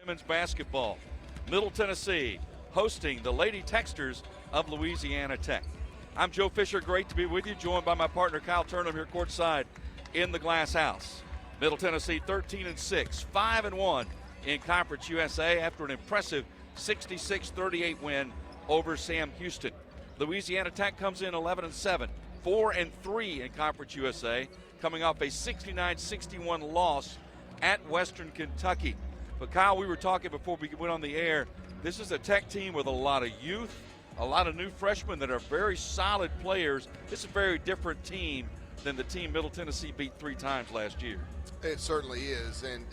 women's basketball. Middle Tennessee hosting the Lady Texters of Louisiana Tech. I'm Joe Fisher, great to be with you, joined by my partner Kyle Turnham here courtside in the Glass House. Middle Tennessee 13-6, 5-1 in Conference USA after an impressive 66-38 win over Sam Houston. Louisiana Tech comes in 11-7, 4-3 in Conference USA, coming off a 69-61 loss at Western Kentucky. But Kyle, we were talking before we went on the air, this is a Tech team with a lot of youth, a lot of new freshmen that are very solid players. This is a very different team than the team Middle Tennessee beat 3 times last year. It certainly is, and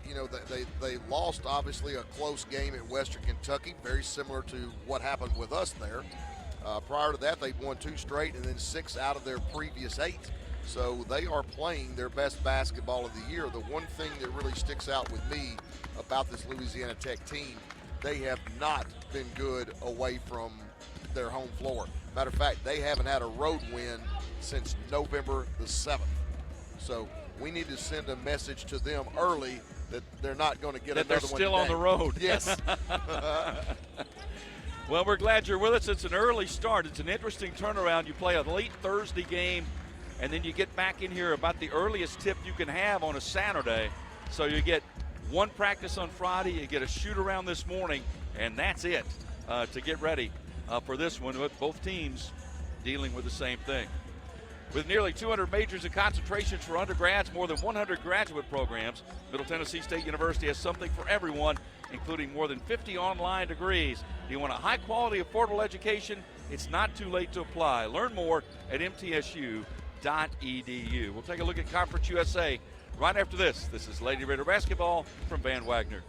you know, they lost obviously a close game at Western Kentucky, very similar to what happened with us there. Prior to that, they'd won 2 straight and then 6 out of their previous 8. So they are playing their best basketball of the year. The one thing that really sticks out with me about this Louisiana Tech team, they have not been good away from their home floor. Matter of fact, they haven't had a road win since November the 7th. So we need to send a message to them early that they're not going to get that another one they're still today. on the road. Yes. Well, we're glad you're with us. It's an early start. It's an interesting turnaround. You play a late Thursday game, and then you get back in here about the earliest tip you can have on a Saturday. So you get 1 practice on Friday, you get a shoot around this morning, and that's it to get ready for this one, with both teams dealing with the same thing. With nearly 200 majors and concentrations for undergrads, more than 100 graduate programs, Middle Tennessee State University has something for everyone, including more than 50 online degrees. Do you want a high-quality, affordable education? It's not too late to apply. Learn more at MTSU.edu. We'll take a look at Conference USA right after this. This is Lady Raider basketball from Van Wagner.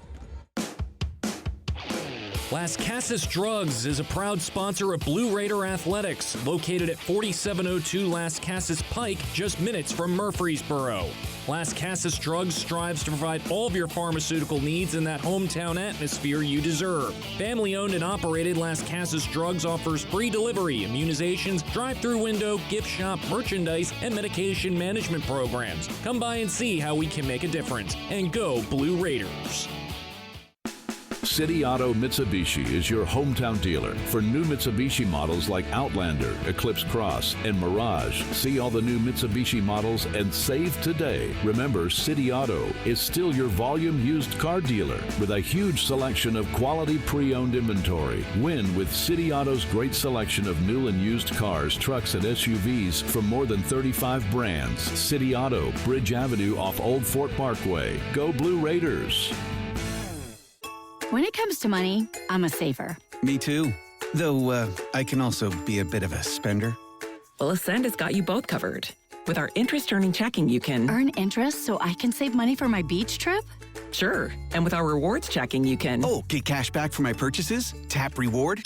Las Casas Drugs is a proud sponsor of Blue Raider Athletics, located at 4702 Las Casas Pike, just minutes from Murfreesboro. Las Casas Drugs strives to provide all of your pharmaceutical needs in that hometown atmosphere you deserve. Family-owned and operated, Las Casas Drugs offers free delivery, immunizations, drive-through window, gift shop, merchandise, and medication management programs. Come by and see how we can make a difference. And go Blue Raiders. City Auto Mitsubishi is your hometown dealer for new Mitsubishi models like Outlander, Eclipse Cross, and Mirage. See all the new Mitsubishi models and save today. Remember, City Auto is still your volume used car dealer with a huge selection of quality pre-owned inventory. Win with City Auto's great selection of new and used cars, trucks, and SUVs from more than 35 brands. City Auto, Bridge Avenue off Old Fort Parkway. Go Blue Raiders. When it comes to money, I'm a saver. Me too. Though I can also be a bit of a spender. Well, Ascend has got you both covered. With our interest-earning checking, you can earn interest so I can save money for my beach trip? Sure. And with our rewards checking, you can get cash back for my purchases? Tap reward?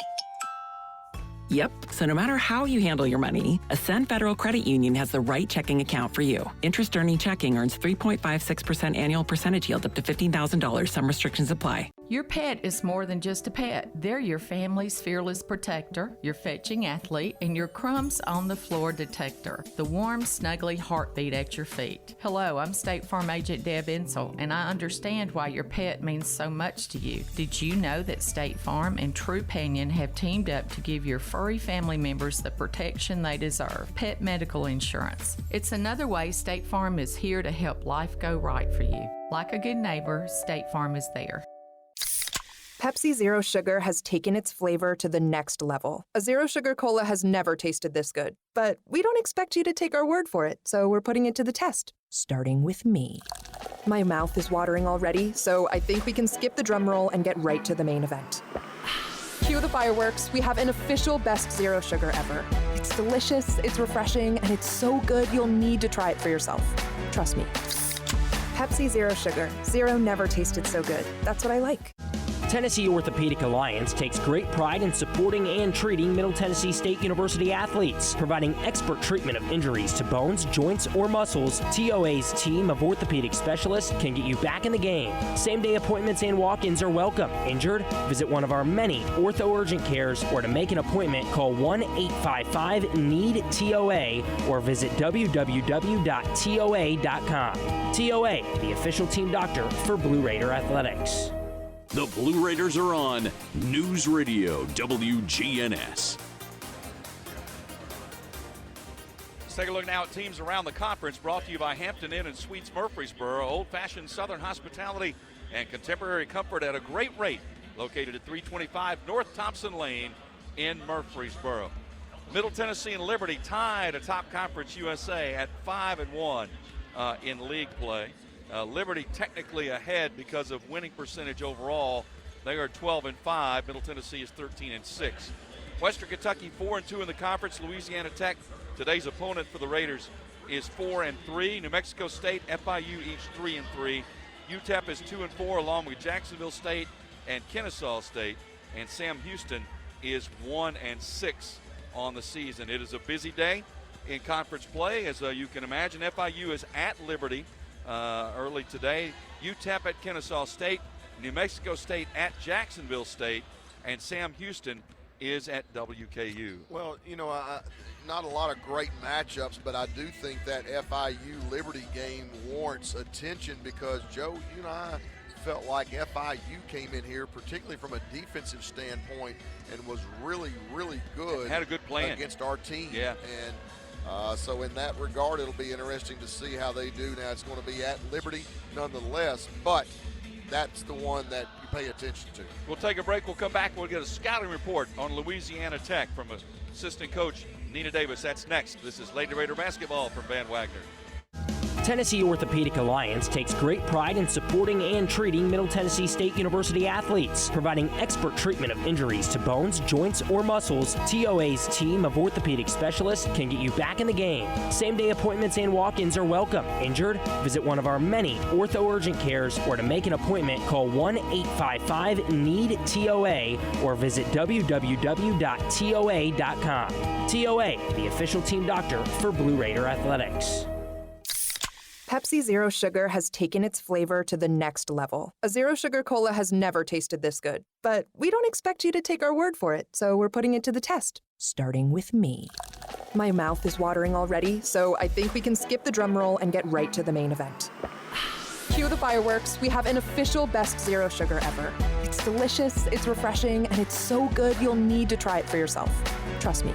Yep. So no matter how you handle your money, Ascend Federal Credit Union has the right checking account for you. Interest-earning checking earns 3.56% annual percentage yield up to $15,000. Some restrictions apply. Your pet is more than just a pet. They're your family's fearless protector, your fetching athlete, and your crumbs on the floor detector. The warm, snuggly heartbeat at your feet. Hello, I'm State Farm Agent Deb Insel, and I understand why your pet means so much to you. Did you know that State Farm and True Pinion have teamed up to give your furry family members the protection they deserve? Pet medical insurance. It's another way State Farm is here to help life go right for you. Like a good neighbor, State Farm is there. Pepsi Zero Sugar has taken its flavor to the next level. A Zero Sugar Cola has never tasted this good. But we don't expect you to take our word for it, so we're putting it to the test, starting with me. My mouth is watering already, so I think we can skip the drum roll and get right to the main event. Cue the fireworks. We have an official best Zero Sugar ever. It's delicious, it's refreshing, and it's so good you'll need to try it for yourself. Trust me. Pepsi Zero Sugar. Zero never tasted so good. That's what I like. Tennessee Orthopedic Alliance takes great pride in supporting and treating Middle Tennessee State University athletes, providing expert treatment of injuries to bones, joints, or muscles. TOA's team of orthopedic specialists can get you back in the game. Same-day appointments and walk-ins are welcome. Injured? Visit one of our many ortho urgent cares, or to make an appointment, call 1-855-NEED-TOA or visit www.toa.com. TOA, the official team doctor for Blue Raider Athletics. The Blue Raiders are on News Radio WGNS. Let's take a look now at teams around the conference, brought to you by Hampton Inn and Suites Murfreesboro. Old-fashioned Southern hospitality and contemporary comfort at a great rate. Located at 325 North Thompson Lane in Murfreesboro. Middle Tennessee and Liberty tied atop Conference USA at 5-1 in league play. Liberty technically ahead because of winning percentage overall. They are 12-5. Middle Tennessee is 13-6. Western Kentucky 4-2 in the conference. Louisiana Tech, today's opponent for the Raiders, is 4-3. New Mexico State, FIU each 3-3. UTEP is 2-4 along with Jacksonville State and Kennesaw State. And Sam Houston is 1-6 on the season. It is a busy day in conference play, as you can imagine. FIU is at Liberty early today. UTEP at Kennesaw State. New Mexico State at Jacksonville State. And Sam Houston is at WKU. Well, not a lot of great matchups, but I do think that FIU-Liberty game warrants attention because, Joe, you and I felt like FIU came in here, particularly from a defensive standpoint, and was really, really good. Had a good plan against our team. Yeah. And so in that regard, it'll be interesting to see how they do. Now, it's going to be at Liberty nonetheless, but that's the one that you pay attention to. We'll take a break. We'll come back. We'll get a scouting report on Louisiana Tech from assistant coach Nina Davis. That's next. This is Lady Raider basketball from Van Wagner. Tennessee Orthopedic Alliance takes great pride in supporting and treating Middle Tennessee State University athletes. Providing expert treatment of injuries to bones, joints, or muscles, TOA's team of orthopedic specialists can get you back in the game. Same-day appointments and walk-ins are welcome. Injured? Visit one of our many ortho urgent cares, or to make an appointment, call 1-855-NEED-TOA or visit www.toa.com. TOA, the official team doctor for Blue Raider Athletics. Pepsi Zero Sugar has taken its flavor to the next level. A Zero Sugar Cola has never tasted this good. But we don't expect you to take our word for it, so we're putting it to the test, starting with me. My mouth is watering already, so I think we can skip the drum roll and get right to the main event. Cue the fireworks. We have an official best Zero Sugar ever. It's delicious, it's refreshing, and it's so good you'll need to try it for yourself. Trust me.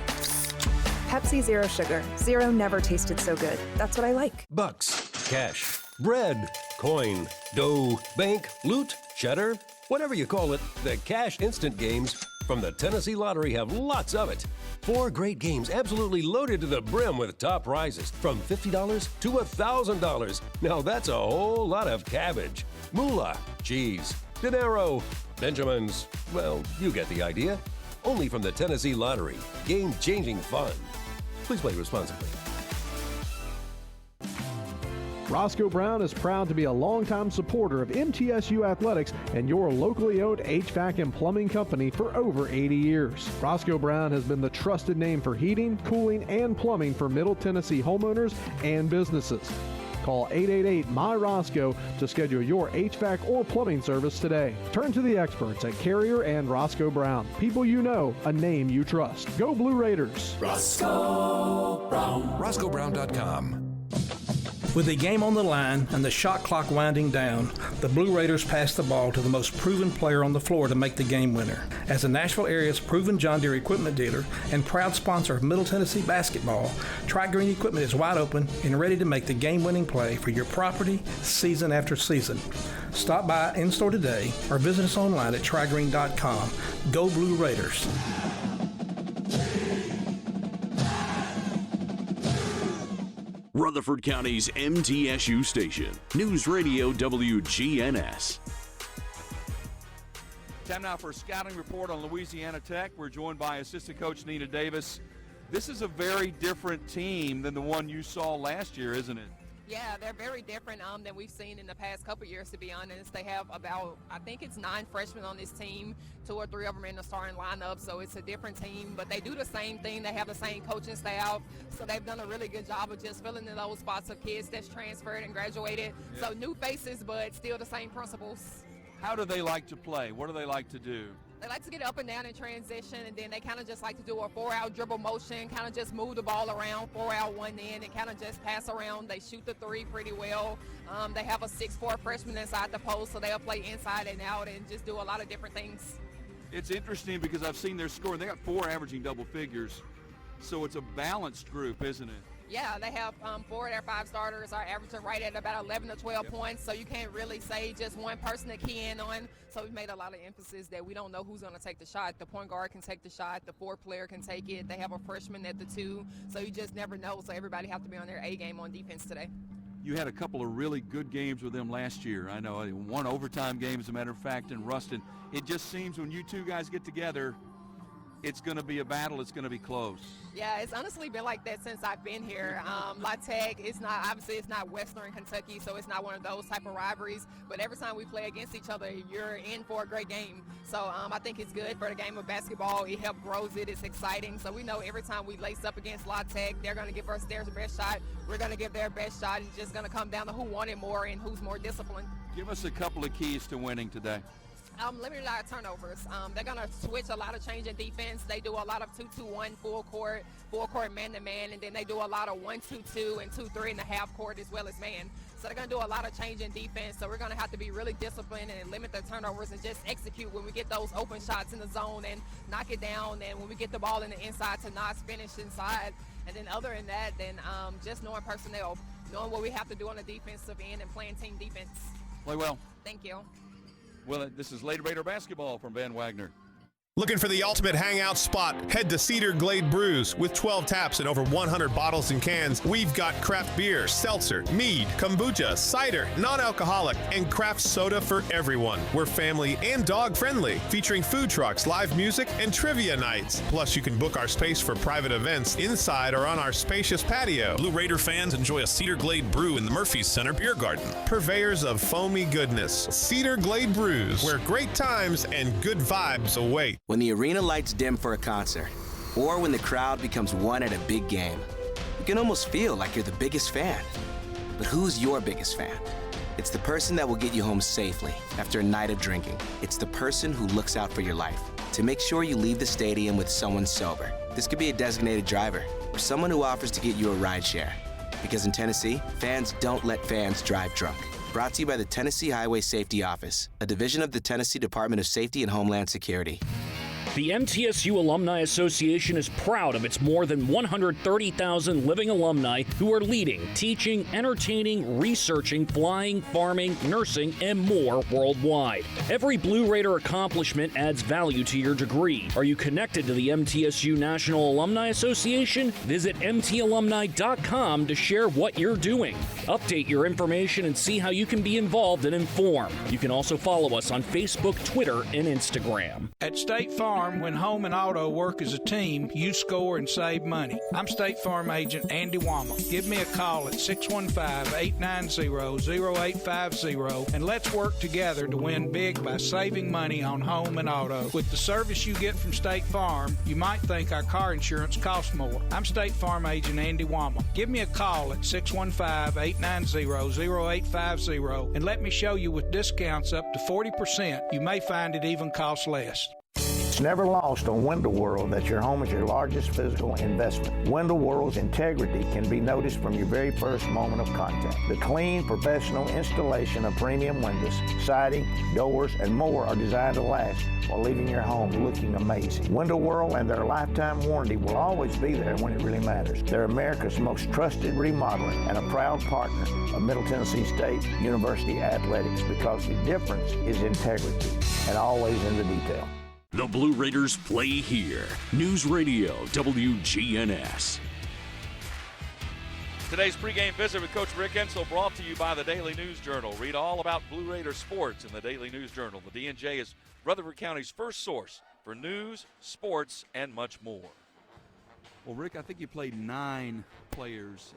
Pepsi Zero Sugar. Zero never tasted so good. That's what I like. Bucks, cash, bread, coin, dough, bank, loot, cheddar, whatever you call it, the Cash Instant games from the Tennessee Lottery have lots of it. 4 great games absolutely loaded to the brim with top prizes from $50 to $1,000. Now that's a whole lot of cabbage, moolah, cheese, dinero, Benjamins. Well, you get the idea. Only from the Tennessee Lottery. Game-changing fun. Please play responsibly. Roscoe Brown is proud to be a longtime supporter of MTSU athletics and your locally owned HVAC and plumbing company for over 80 years. Roscoe Brown has been the trusted name for heating, cooling, and plumbing for Middle Tennessee homeowners and businesses. Call 888-MY-ROSCOE to schedule your HVAC or plumbing service today. Turn to the experts at Carrier and Roscoe Brown. People you know, a name you trust. Go Blue Raiders. Roscoe Brown. RoscoeBrown.com. With the game on the line and the shot clock winding down, the Blue Raiders pass the ball to the most proven player on the floor to make the game winner. As the Nashville area's proven John Deere equipment dealer and proud sponsor of Middle Tennessee basketball, Tri-Green Equipment is wide open and ready to make the game-winning play for your property season after season. Stop by in-store today or visit us online at trigreen.com. Go Blue Raiders. Rutherford County's MTSU station, News Radio WGNS. Time now for a scouting report on Louisiana Tech. We're joined by assistant coach Nina Davis. This is a very different team than the one you saw last year, isn't it? Yeah, they're very different than we've seen in the past couple years, to be honest. They have about, I think it's 9 freshmen on this team. 2 or 3 of them in the starting lineup, so it's a different team. But they do the same thing. They have the same coaching staff, so they've done a really good job of just filling in those spots of kids that's transferred and graduated. Yeah. So new faces, but still the same principles. How do they like to play? What do they like to do? They like to get up and down in transition, and then they kind of just like to do a 4-out dribble motion, kind of just move the ball around, 4-out, 1 in, and kind of just pass around. They shoot the 3 pretty well. They have a 6'4" freshman inside the post, so they'll play inside and out and just do a lot of different things. It's interesting because I've seen their score. They got 4 averaging double figures, so it's a balanced group, isn't it? Yeah, they have 4 of their 5 starters are averaging right at about 11 to 12 points, so you can't really say just one person to key in on. So we've made a lot of emphasis that we don't know who's going to take the shot. The point guard can take the shot. The 4th player can take it. They have a freshman at the 2, so you just never know. So everybody have to be on their A game on defense today. You had a couple of really good games with them last year. I know one overtime game, as a matter of fact, in Ruston. It just seems when you two guys get together, it's going to be a battle. It's going to be close. Yeah, it's honestly been like that since I've been here. La Tech, it's not Western Kentucky, so it's not one of those type of rivalries. But every time we play against each other, you're in for a great game. So I think it's good for the game of basketball. It helps grows it. It's exciting. So we know every time we lace up against La Tech, they're going to give us their best shot. We're going to give their best shot. It's just going to come down to who wanted more and who's more disciplined. Give us a couple of keys to winning today. Limited a lot of turnovers. They're going to switch a lot of change in defense. They do a lot of 2-2-1 full court man-to-man, and then they do a lot of 1-2-2 and 2-3 in the half court as well as man. So they're going to do a lot of change in defense. So we're going to have to be really disciplined and limit the turnovers and just execute when we get those open shots in the zone and knock it down. And when we get the ball in the inside to not finish inside. And then other than that, then just knowing personnel, knowing what we have to do on the defensive end and playing team defense. Play well. Thank you. Well, this is Lady Raider basketball from Van Wagner. Looking for the ultimate hangout spot? Head to Cedar Glade Brews. With 12 taps and over 100 bottles and cans, we've got craft beer, seltzer, mead, kombucha, cider, non-alcoholic, and craft soda for everyone. We're family and dog-friendly, featuring food trucks, live music, and trivia nights. Plus, you can book our space for private events inside or on our spacious patio. Blue Raider fans enjoy a Cedar Glade brew in the Murphy's Center Beer Garden. Purveyors of foamy goodness, Cedar Glade Brews, where great times and good vibes await. When the arena lights dim for a concert, or when the crowd becomes one at a big game, you can almost feel like you're the biggest fan. But who's your biggest fan? It's the person that will get you home safely after a night of drinking. It's the person who looks out for your life to make sure you leave the stadium with someone sober. This could be a designated driver or someone who offers to get you a ride share. Because in Tennessee, fans don't let fans drive drunk. Brought to you by the Tennessee Highway Safety Office, a division of the Tennessee Department of Safety and Homeland Security. The MTSU Alumni Association is proud of its more than 130,000 living alumni who are leading, teaching, entertaining, researching, flying, farming, nursing, and more worldwide. Every Blue Raider accomplishment adds value to your degree. Are you connected to the MTSU National Alumni Association? Visit mtalumni.com to share what you're doing. Update your information and see how you can be involved and informed. You can also follow us on Facebook, Twitter, and Instagram. At State Farm, when home and auto work as a team, you score and save money. I'm State Farm agent Andy Wama. Give me a call at 615-890-0850 and let's work together to win big by saving money on home and auto. With the service you get from State Farm, you might think our car insurance costs more. I'm State Farm agent Andy Wama. Give me a call at 615-890-0850 and let me show you with discounts up to 40%. You may find it even costs less. It's never lost on Window World that your home is your largest physical investment. Window World's integrity can be noticed from your very first moment of contact. The clean, professional installation of premium windows, siding, doors, and more are designed to last while leaving your home looking amazing. Window World and their lifetime warranty will always be there when it really matters. They're America's most trusted remodeling and a proud partner of Middle Tennessee State University Athletics because the difference is integrity and always in the detail. The Blue Raiders play here. News Radio WGNS. Today's pregame visit with Coach Rick Ensel brought to you by the Daily News Journal. Read all about Blue Raider sports in the Daily News Journal. The D&J is Rutherford County's first source for news, sports, and much more. Well, Rick, I think you played 9 players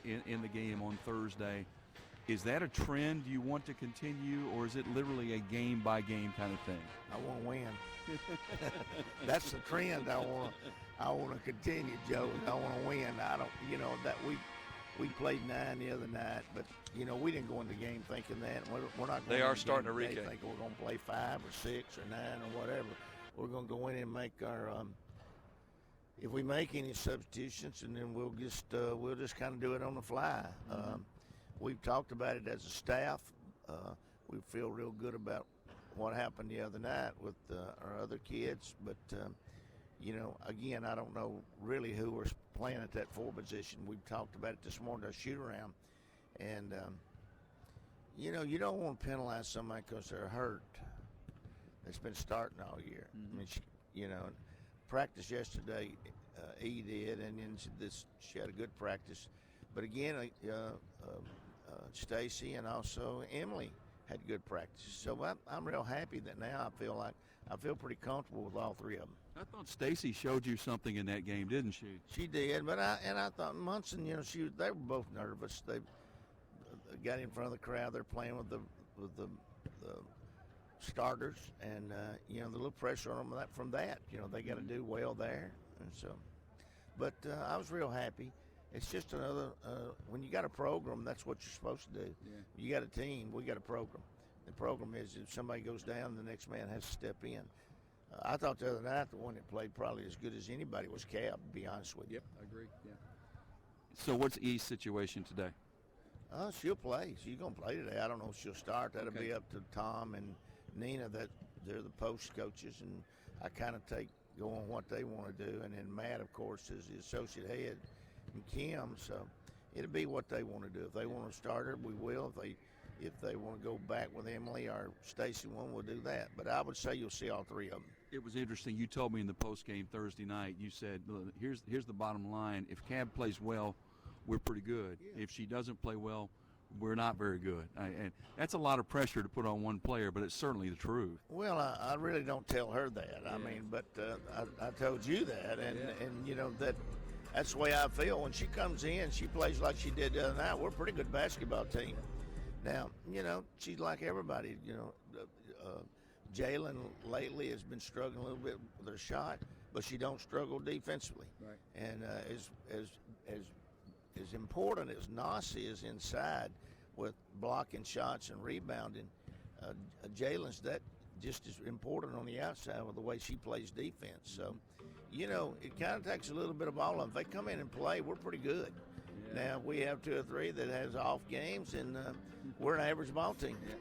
in the game on Thursday. Is that a trend you want to continue, or is it literally a game-by-game kind of thing? I want to win. That's the trend I want to continue, Joe. I want to win. I don't, that we played 9 the other night, but we didn't go into the game thinking that. We're not. Going they are starting to thinking we're going to play 5 or 6 or 9 or whatever. we're going to go in and make our if we make any substitutions, and then we'll just kind of do it on the fly. We've talked about it as a staff. We feel real good about what happened the other night with our other kids, but again, I don't know really who we're playing at that 4 position. We've talked about it this morning, our shoot around, and you don't want to penalize somebody because they're hurt. That's been starting all year. I mean, practice yesterday, E did, and then she had a good practice. But again, Stacy and also Emily had good practice. So I'm real happy that now I feel pretty comfortable with all 3 of them. I thought Stacy showed you something in that game, didn't she? She did, but I thought Munson, they were both nervous. They got in front of the crowd. They're playing with the starters, and the little pressure on them from that. They got to do well there, and so. But I was real happy. It's just another when you got a program, that's what you're supposed to do. Yeah. You got a team, we got a program. The program is if somebody goes down, the next man has to step in. I thought the other night the one that played probably as good as anybody was Cab, to be honest with you. Yep, I agree. Yeah. So what's E's situation today? She'll play. She's going to play today. I don't know if she'll start. That'll be up to Tom and Nina. That they're the post coaches, and I kind of go on what they want to do. And then Matt, of course, is the associate head, and Kim. So it'll be what they want to do. If they want to start her, we will. If they want to go back with Emily or Stacy one, we'll do that. But I would say you'll see all 3 of them. It was interesting. You told me in the post game Thursday night. You said, "Here's the bottom line. If Cab plays well, we're pretty good. Yeah. If she doesn't play well, we're not very good." And that's a lot of pressure to put on one player, but it's certainly the truth. Well, I really don't tell her that. Yeah. I mean, but I told you that, and that's the way I feel. When she comes in, she plays like she did the other night. We're a pretty good basketball team. Now, she's like everybody. Jalen lately has been struggling a little bit with her shot, but she don't struggle defensively. Right. And as important as Nasi is inside with blocking shots and rebounding, Jalen's that just as important on the outside with the way she plays defense. So, it kind of takes a little bit of all of them. If they come in and play, we're pretty good. Yeah. Now, we have 2 or 3 that has off games, and we're an average ball team. Yeah.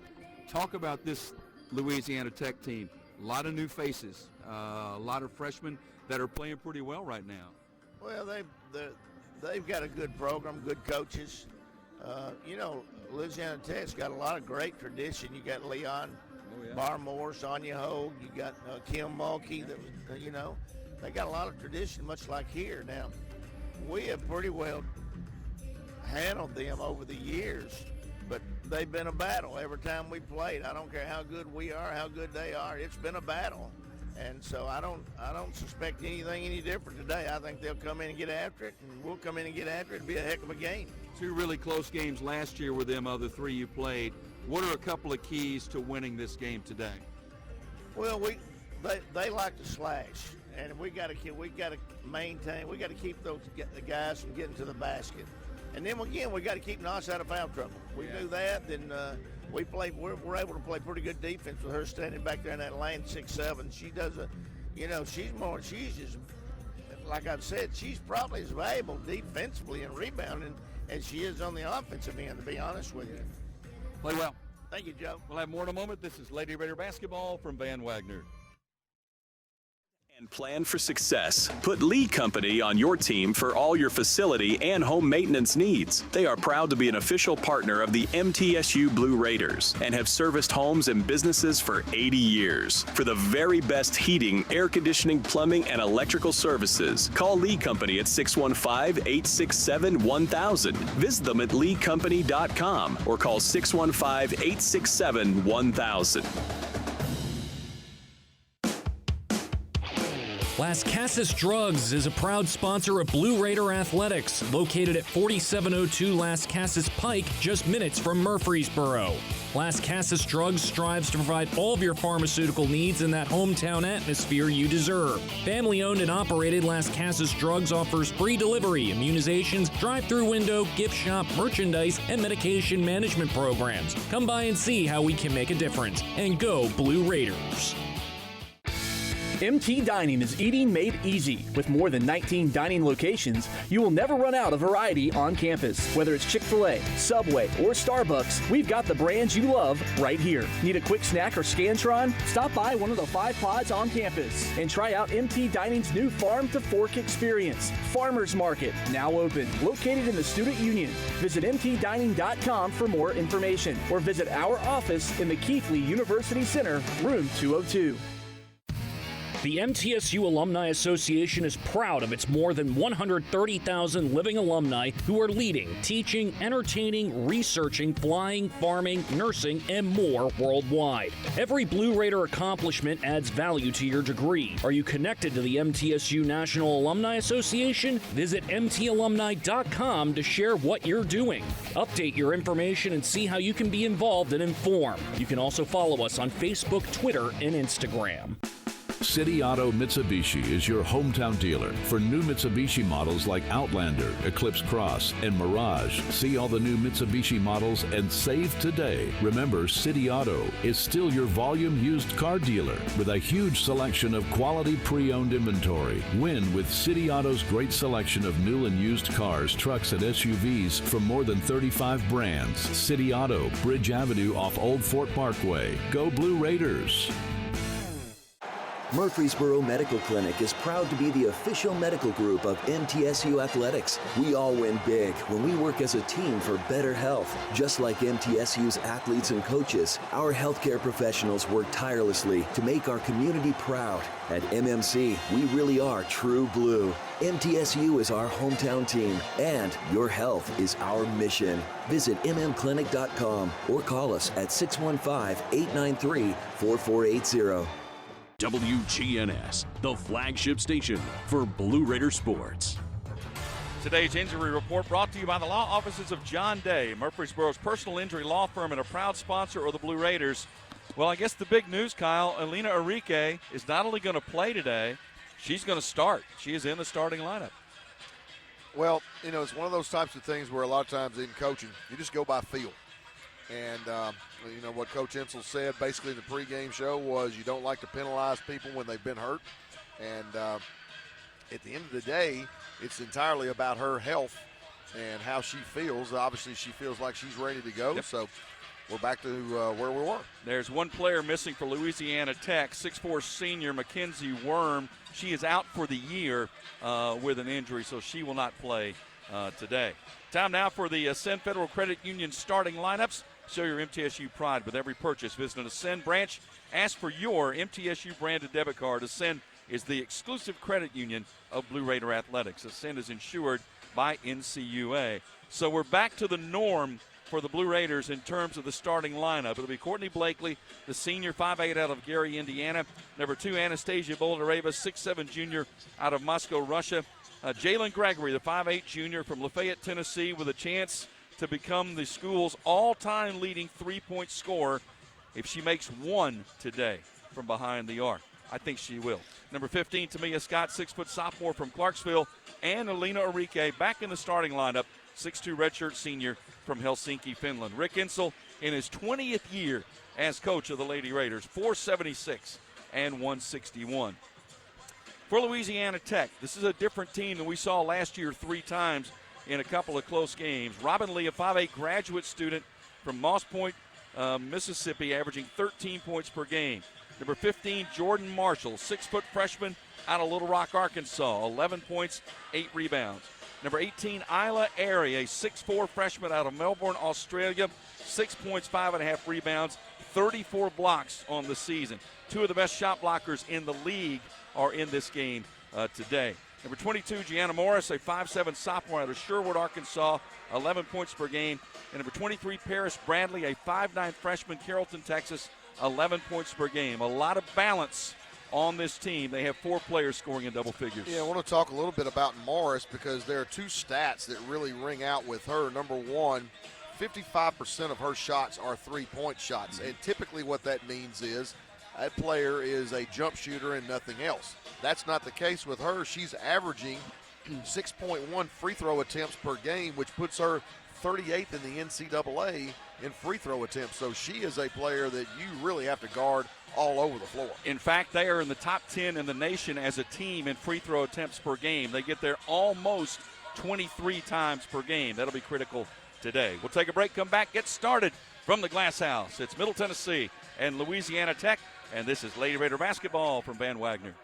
Talk about this Louisiana Tech team. A lot of new faces, a lot of freshmen that are playing pretty well right now. Well, they've got a good program, good coaches. Louisiana Tech's got a lot of great tradition. You got Leon Barmore, Sonia Hogue, you got Kim Mulkey. They got a lot of tradition, much like here. Now, we have pretty well handled them over the years, but they've been a battle every time we played. I don't care how good we are, how good they are. It's been a battle. And so I don't suspect anything any different today. I think they'll come in and get after it, and we'll come in and get after it. It'll be a heck of a game. 2 really close games last year with them, other 3 you played. What are a couple of keys to winning this game today? Well, they like to slash, and we got to maintain. We got to keep the guys from getting to the basket, and then again we got to keep Nos out of foul trouble. We do that, then we're able to play pretty good defense with her standing back there in that lane 6'7". She does she's just, like I've said, she's probably as valuable defensively and rebounding as she is on the offensive end, to be honest with you. Play well. Thank you, Joe. We'll have more in a moment. This is Lady Raider basketball from Van Wagner. And plan for success. Put Lee Company on your team for all your facility and home maintenance needs. They are proud to be an official partner of the MTSU Blue Raiders and have serviced homes and businesses for 80 years. For the very best heating, air conditioning, plumbing, and electrical services, call Lee Company at 615-867-1000. Visit them at leecompany.com or call 615-867-1000. Las Casas Drugs is a proud sponsor of Blue Raider Athletics, located at 4702 Las Casas Pike, just minutes from Murfreesboro. Las Casas Drugs strives to provide all of your pharmaceutical needs in that hometown atmosphere you deserve. Family-owned and operated, Las Casas Drugs offers free delivery, immunizations, drive-through window, gift shop, merchandise, and medication management programs. Come by and see how we can make a difference. And go Blue Raiders. MT Dining is eating made easy. With more than 19 dining locations, you will never run out of variety on campus. Whether it's Chick-fil-A, Subway, or Starbucks, we've got the brands you love right here. Need a quick snack or Scantron? Stop by one of the 5 pods on campus and try out MT Dining's new Farm to Fork experience. Farmers Market, now open, located in the Student Union. Visit mtdining.com for more information or visit our office in the Keithley University Center, room 202. The MTSU Alumni Association is proud of its more than 130,000 living alumni who are leading, teaching, entertaining, researching, flying, farming, nursing, and more worldwide. Every Blue Raider accomplishment adds value to your degree. Are you connected to the MTSU National Alumni Association? Visit mtalumni.com to share what you're doing. Update your information and see how you can be involved and informed. You can also follow us on Facebook, Twitter, and Instagram. City Auto Mitsubishi is your hometown dealer for new Mitsubishi models like Outlander, Eclipse Cross, and Mirage. See all the new Mitsubishi models and save today. Remember, City Auto is still your volume used car dealer with a huge selection of quality pre-owned inventory. Win with City Auto's great selection of new and used cars, trucks, and SUVs from more than 35 brands. City Auto, Bridge Avenue off Old Fort Parkway. Go Blue Raiders! Murfreesboro Medical Clinic is proud to be the official medical group of MTSU Athletics. We all win big when we work as a team for better health. Just like MTSU's athletes and coaches, our healthcare professionals work tirelessly to make our community proud. At MMC, we really are true blue. MTSU is our hometown team, and your health is our mission. Visit mmclinic.com or call us at 615-893-4480. WGNS, the flagship station for Blue Raider sports. Today's injury report brought to you by the law offices of John Day, Murfreesboro's personal injury law firm and a proud sponsor of the Blue Raiders. Well, I guess the big news, Kyle, Alina Enrique is not only going to play today, she's going to start. She is in the starting lineup. Well, you know, it's one of those types of things where a lot of times in coaching, you just go by feel. And, you know, what Coach Insel said basically in the pregame show was you don't like to penalize people when they've been hurt. And at the end of the day, it's entirely about her health and how she feels. Obviously, she feels like she's ready to go. Yep. So we're back to where we were. There's one player missing for Louisiana Tech, 6'4" senior Mackenzie Worm. She is out for the year with an injury, so she will not play today. Time now for the Ascend Federal Credit Union starting lineups. Show your MTSU pride with every purchase. Visit an Ascend branch. Ask for your MTSU branded debit card. Ascend is the exclusive credit union of Blue Raider Athletics. Ascend is insured by NCUA. So we're back to the norm for the Blue Raiders in terms of the starting lineup. It'll be Courtney Blakely, the senior, 5'8" out of Gary, Indiana. Number 2, Anastasia Boldareva, 6'7" junior out of Moscow, Russia. Jalen Gregory, the 5'8" junior from Lafayette, Tennessee, with a chance to become the school's all-time leading three-point scorer if she makes one today from behind the arc. I think she will. Number 15, Tamia Scott, 6-foot sophomore from Clarksville, and Alina Enrique back in the starting lineup, 6'2" redshirt senior from Helsinki, Finland. Rick Insel in his 20th year as coach of the Lady Raiders, 476 and 161. For Louisiana Tech, this is a different team than we saw last year 3 times in a couple of close games. Robin Lee, a 5'8" graduate student from Moss Point, Mississippi, averaging 13 points per game. Number 15, Jordan Marshall, 6-foot freshman out of Little Rock, Arkansas, 11 points, 8 rebounds. Number 18, Isla Airy, a 6'4" freshman out of Melbourne, Australia, 6 points, 5.5 rebounds, 34 blocks on the season. 2 of the best shot blockers in the league are in this game today. Number 22, Gianna Morris, a 5'7" sophomore out of Sherwood, Arkansas, 11 points per game. And number 23, Paris Bradley, a 5'9" freshman, Carrollton, Texas, 11 points per game. A lot of balance on this team. They have 4 players scoring in double figures. Yeah, I want to talk a little bit about Morris because there are 2 stats that really ring out with her. Number 1, 55% of her shots are three-point shots. And typically what that means is that player is a jump shooter and nothing else. That's not the case with her. She's averaging 6.1 free throw attempts per game, which puts her 38th in the NCAA in free throw attempts. So she is a player that you really have to guard all over the floor. In fact, they are in the top 10 in the nation as a team in free throw attempts per game. They get there almost 23 times per game. That'll be critical today. We'll take a break, come back, get started from the Glass House. It's Middle Tennessee and Louisiana Tech, and this is Lady Raider basketball from Van Wagner.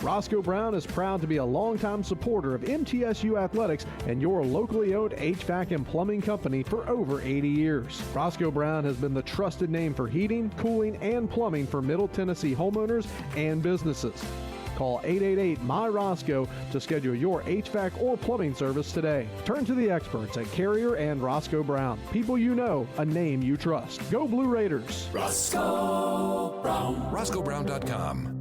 Roscoe Brown is proud to be a longtime supporter of MTSU athletics and your locally owned HVAC and plumbing company for over 80 years. Roscoe Brown has been the trusted name for heating, cooling, and plumbing for Middle Tennessee homeowners and businesses. Call 888-MY-ROSCOE to schedule your HVAC or plumbing service today. Turn to the experts at Carrier and Roscoe Brown. People you know, a name you trust. Go Blue Raiders. Roscoe Brown. RoscoeBrown.com.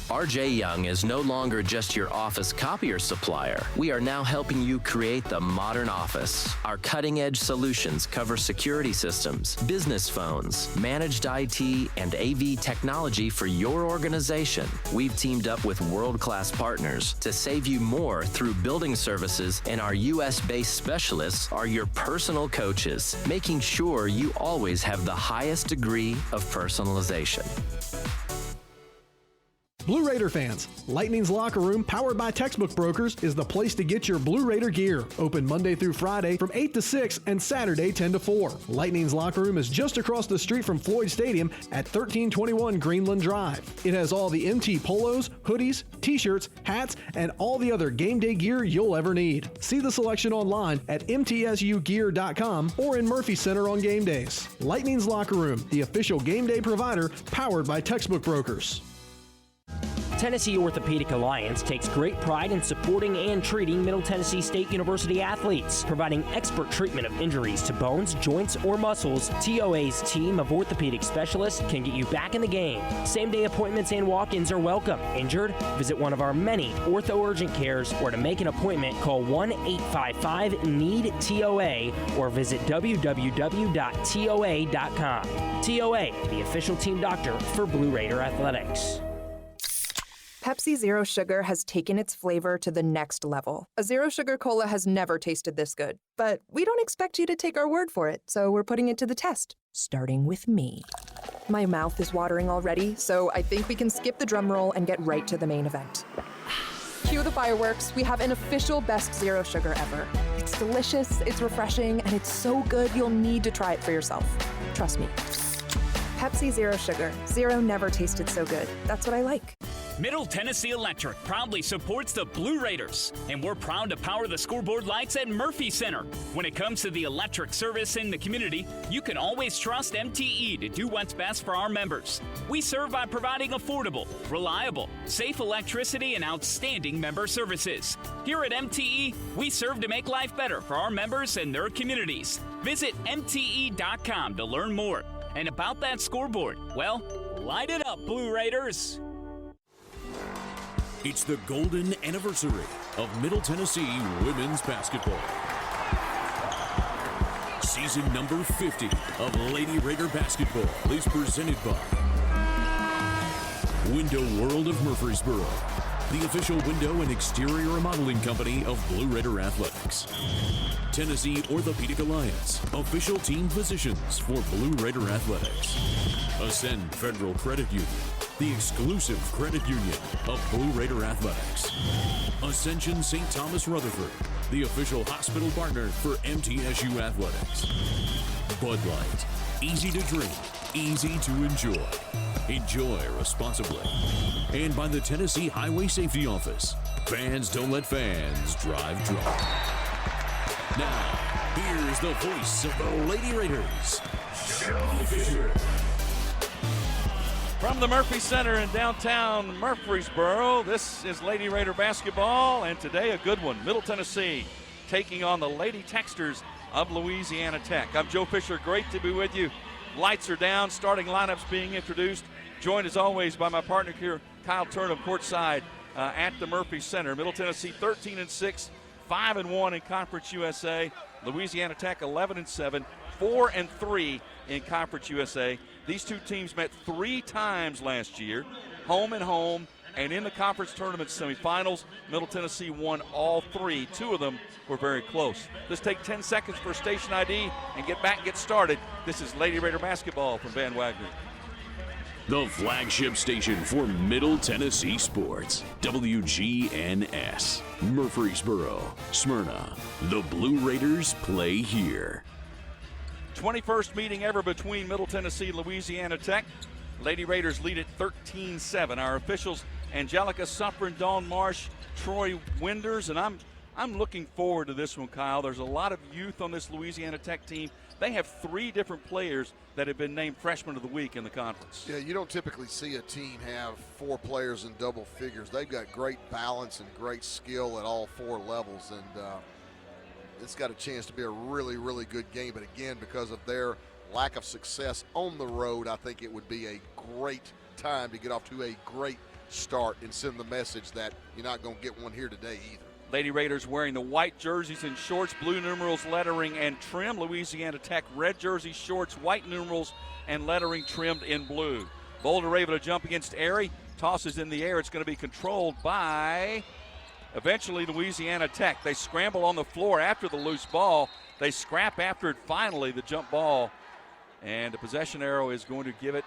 RJ Young is no longer just your office copier supplier. We are now helping you create the modern office. Our cutting-edge solutions cover security systems, business phones, managed IT, and AV technology for your organization. We've teamed up with world-class partners to save you more through building services, and our U.S.-based specialists are your personal coaches, making sure you always have the highest degree of personalization. Blue Raider fans, Lightning's Locker Room, powered by Textbook Brokers, is the place to get your Blue Raider gear. Open Monday through Friday from 8 to 6 and Saturday 10 to 4. Lightning's Locker Room is just across the street from Floyd Stadium at 1321 Greenland Drive. It has all the MT polos, hoodies, t-shirts, hats, and all the other game day gear you'll ever need. See the selection online at mtsugear.com or in Murphy Center on game days. Lightning's Locker Room, the official game day provider, powered by Textbook Brokers. Tennessee Orthopedic Alliance takes great pride in supporting and treating Middle Tennessee State University athletes. Providing expert treatment of injuries to bones, joints, or muscles, TOA's team of orthopedic specialists can get you back in the game. Same-day appointments and walk-ins are welcome. Injured? Visit one of our many ortho urgent cares, or to make an appointment, call 1-855-NEED-TOA or visit www.toa.com. TOA, the official team doctor for Blue Raider Athletics. Pepsi Zero Sugar has taken its flavor to the next level. A Zero Sugar Cola has never tasted this good. But we don't expect you to take our word for it, so we're putting it to the test, starting with me. My mouth is watering already, so I think we can skip the drum roll and get right to the main event. Cue the fireworks. We have an official best Zero Sugar ever. It's delicious, it's refreshing, and it's so good you'll need to try it for yourself. Trust me. Pepsi Zero Sugar. Zero never tasted so good. That's what I like. Middle Tennessee Electric proudly supports the Blue Raiders, and we're proud to power the scoreboard lights at Murphy Center. When it comes to the electric service in the community, you can always trust MTE to do what's best for our members. We serve by providing affordable, reliable, safe electricity and outstanding member services. Here at MTE, we serve to make life better for our members and their communities. Visit MTE.com to learn more. And about that scoreboard, well, light it up, Blue Raiders. It's the golden anniversary of Middle Tennessee women's basketball. Season number 50 of Lady Raider basketball is presented by Window World of Murfreesboro, the official window and exterior remodeling company of Blue Raider Athletics. Tennessee Orthopedic Alliance, official team physicians for Blue Raider Athletics. Ascend Federal Credit Union, the exclusive credit union of Blue Raider Athletics. Ascension St. Thomas Rutherford, the official hospital partner for MTSU Athletics. Bud Light, easy to drink, easy to enjoy. Enjoy responsibly. And by the Tennessee Highway Safety Office, fans don't let fans drive drunk. Now, here's the voice of the Lady Raiders, Joe Fisher. From the Murphy Center in downtown Murfreesboro, this is Lady Raider basketball, and today a good one. Middle Tennessee taking on the Lady Texters of Louisiana Tech. I'm Joe Fisher, great to be with you. Lights are down, starting lineups being introduced. Joined as always by my partner here, Kyle Turnham, courtside at the Murphy Center. Middle Tennessee 13-6, 5-1 in Conference USA. Louisiana Tech 11-7, 4-3 in Conference USA. These two teams met 3 times last year, home and home, and in the conference tournament semifinals, Middle Tennessee won all 3. 2 of them were very close. Let's take 10 seconds for station ID and get back and get started. This is Lady Raider basketball from Van Wagner. the flagship station for Middle Tennessee sports. WGNS, Murfreesboro, Smyrna. The Blue Raiders play here. 21st meeting ever between Middle Tennessee and Louisiana Tech. Lady Raiders lead it 13-7. Our officials, Angelica Suffren, Dawn Marsh, Troy Winders, and I'm looking forward to this one, Kyle. There's a lot of youth on this Louisiana Tech team. They have 3 different players that have been named Freshman of the Week in the conference. Yeah, you don't typically see a team have 4 players in double figures. They've got great balance and great skill at all 4 levels, and it's got a chance to be a really, really good game. But again, because of their lack of success on the road, I think it would be a great time to get off to a great start and send the message that you're not going to get one here today either. Lady Raiders wearing the white jerseys and shorts, blue numerals, lettering, and trim. Louisiana Tech red jerseys, shorts, white numerals, and lettering trimmed in blue. Boulder able to jump against Airy. Tosses in the air. It's going to be controlled by, eventually, Louisiana Tech. They scramble on the floor after the loose ball. They scrap after it finally, the jump ball. And the possession arrow is going to give it,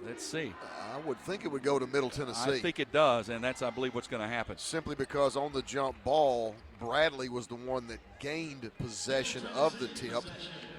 let's see. I would think it would go to Middle Tennessee. I think it does, and that's, I believe, what's going to happen. Simply because on the jump ball, Bradley was the one that gained possession of the tip.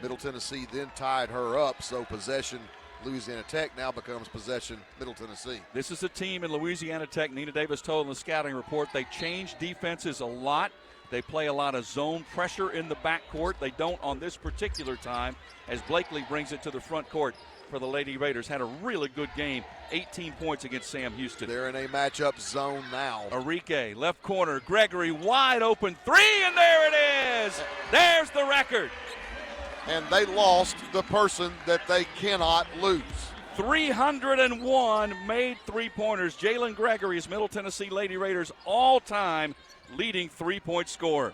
Middle Tennessee then tied her up, so possession Louisiana Tech now becomes possession Middle Tennessee. This is a team in Louisiana Tech, Nina Davis told in the scouting report, they change defenses a lot. They play a lot of zone pressure in the backcourt. They don't on this particular time, as Blakely brings it to the front court for the Lady Raiders. Had a really good game, 18 points against Sam Houston. They're in a matchup zone now. Enrique, left corner, Gregory, wide open three, and there it is. There's the record. And they lost the person that they cannot lose. 301 made three-pointers. Jalen Gregory is Middle Tennessee Lady Raiders all-time leading three-point scorer.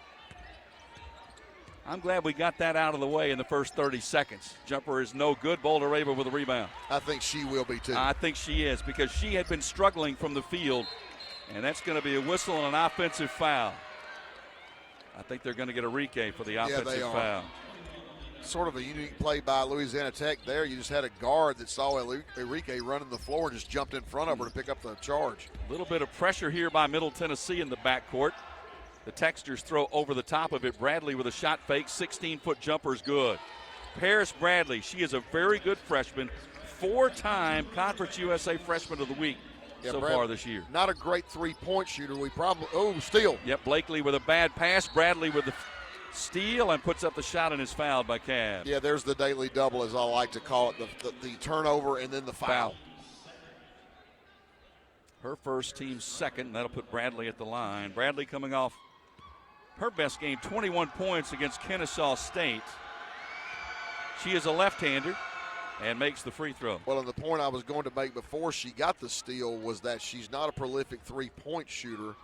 I'm glad we got that out of the way in the first 30 seconds. Jumper is no good. Boulder Raven with a rebound. I think she will be too. I think she is, because she had been struggling from the field, and that's going to be a whistle and an offensive foul. I think they're going to get Enrique for the offensive foul. Sort of a unique play by Louisiana Tech there. You just had a guard that saw Enrique running the floor and just jumped in front of her to pick up the charge. A little bit of pressure here by Middle Tennessee in the backcourt. The Texters throw over the top of it. Bradley with a shot fake. 16-foot jumper is good. Paris Bradley, she is a very good freshman. 4-time Conference USA Freshman of the Week far this year. Not a great three-point shooter. Steal. Yep, Blakely with a bad pass. Bradley with the steal and puts up the shot and is fouled by Cab. Yeah, there's the daily double, as I like to call it, the turnover and then the foul. Her first, team second. That'll put Bradley at the line. Bradley coming off her best game, 21 points against Kennesaw State. She is a left-hander and makes the free throw. Well, and the point I was going to make before she got the steal was that she's not a prolific three-point shooter.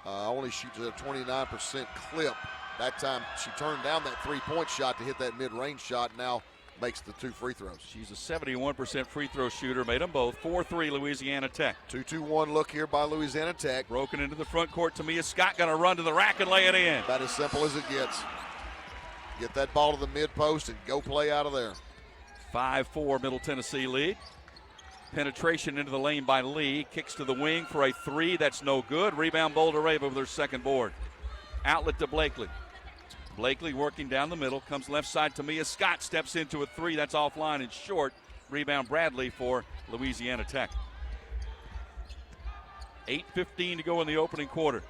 Only shoots at a 29% clip. That time she turned down that three-point shot to hit that mid-range shot, now makes the 2 free throws. She's a 71% free throw shooter, made them both. 4-3 Louisiana Tech. 2-2-1 look here by Louisiana Tech. Broken into the front court. Tamia Scott going to run to the rack and lay it in. About as simple as it gets. Get that ball to the mid-post and go play out of there. 5-4 Middle Tennessee lead. Penetration into the lane by Lee. Kicks to the wing for a three. That's no good. Rebound Boulder Raven with their second board. Outlet to Blakely. Blakely working down the middle, comes left side. Tamia Scott steps into a three. That's offline and short. Rebound Bradley for Louisiana Tech. 8:15 to go in the opening quarter.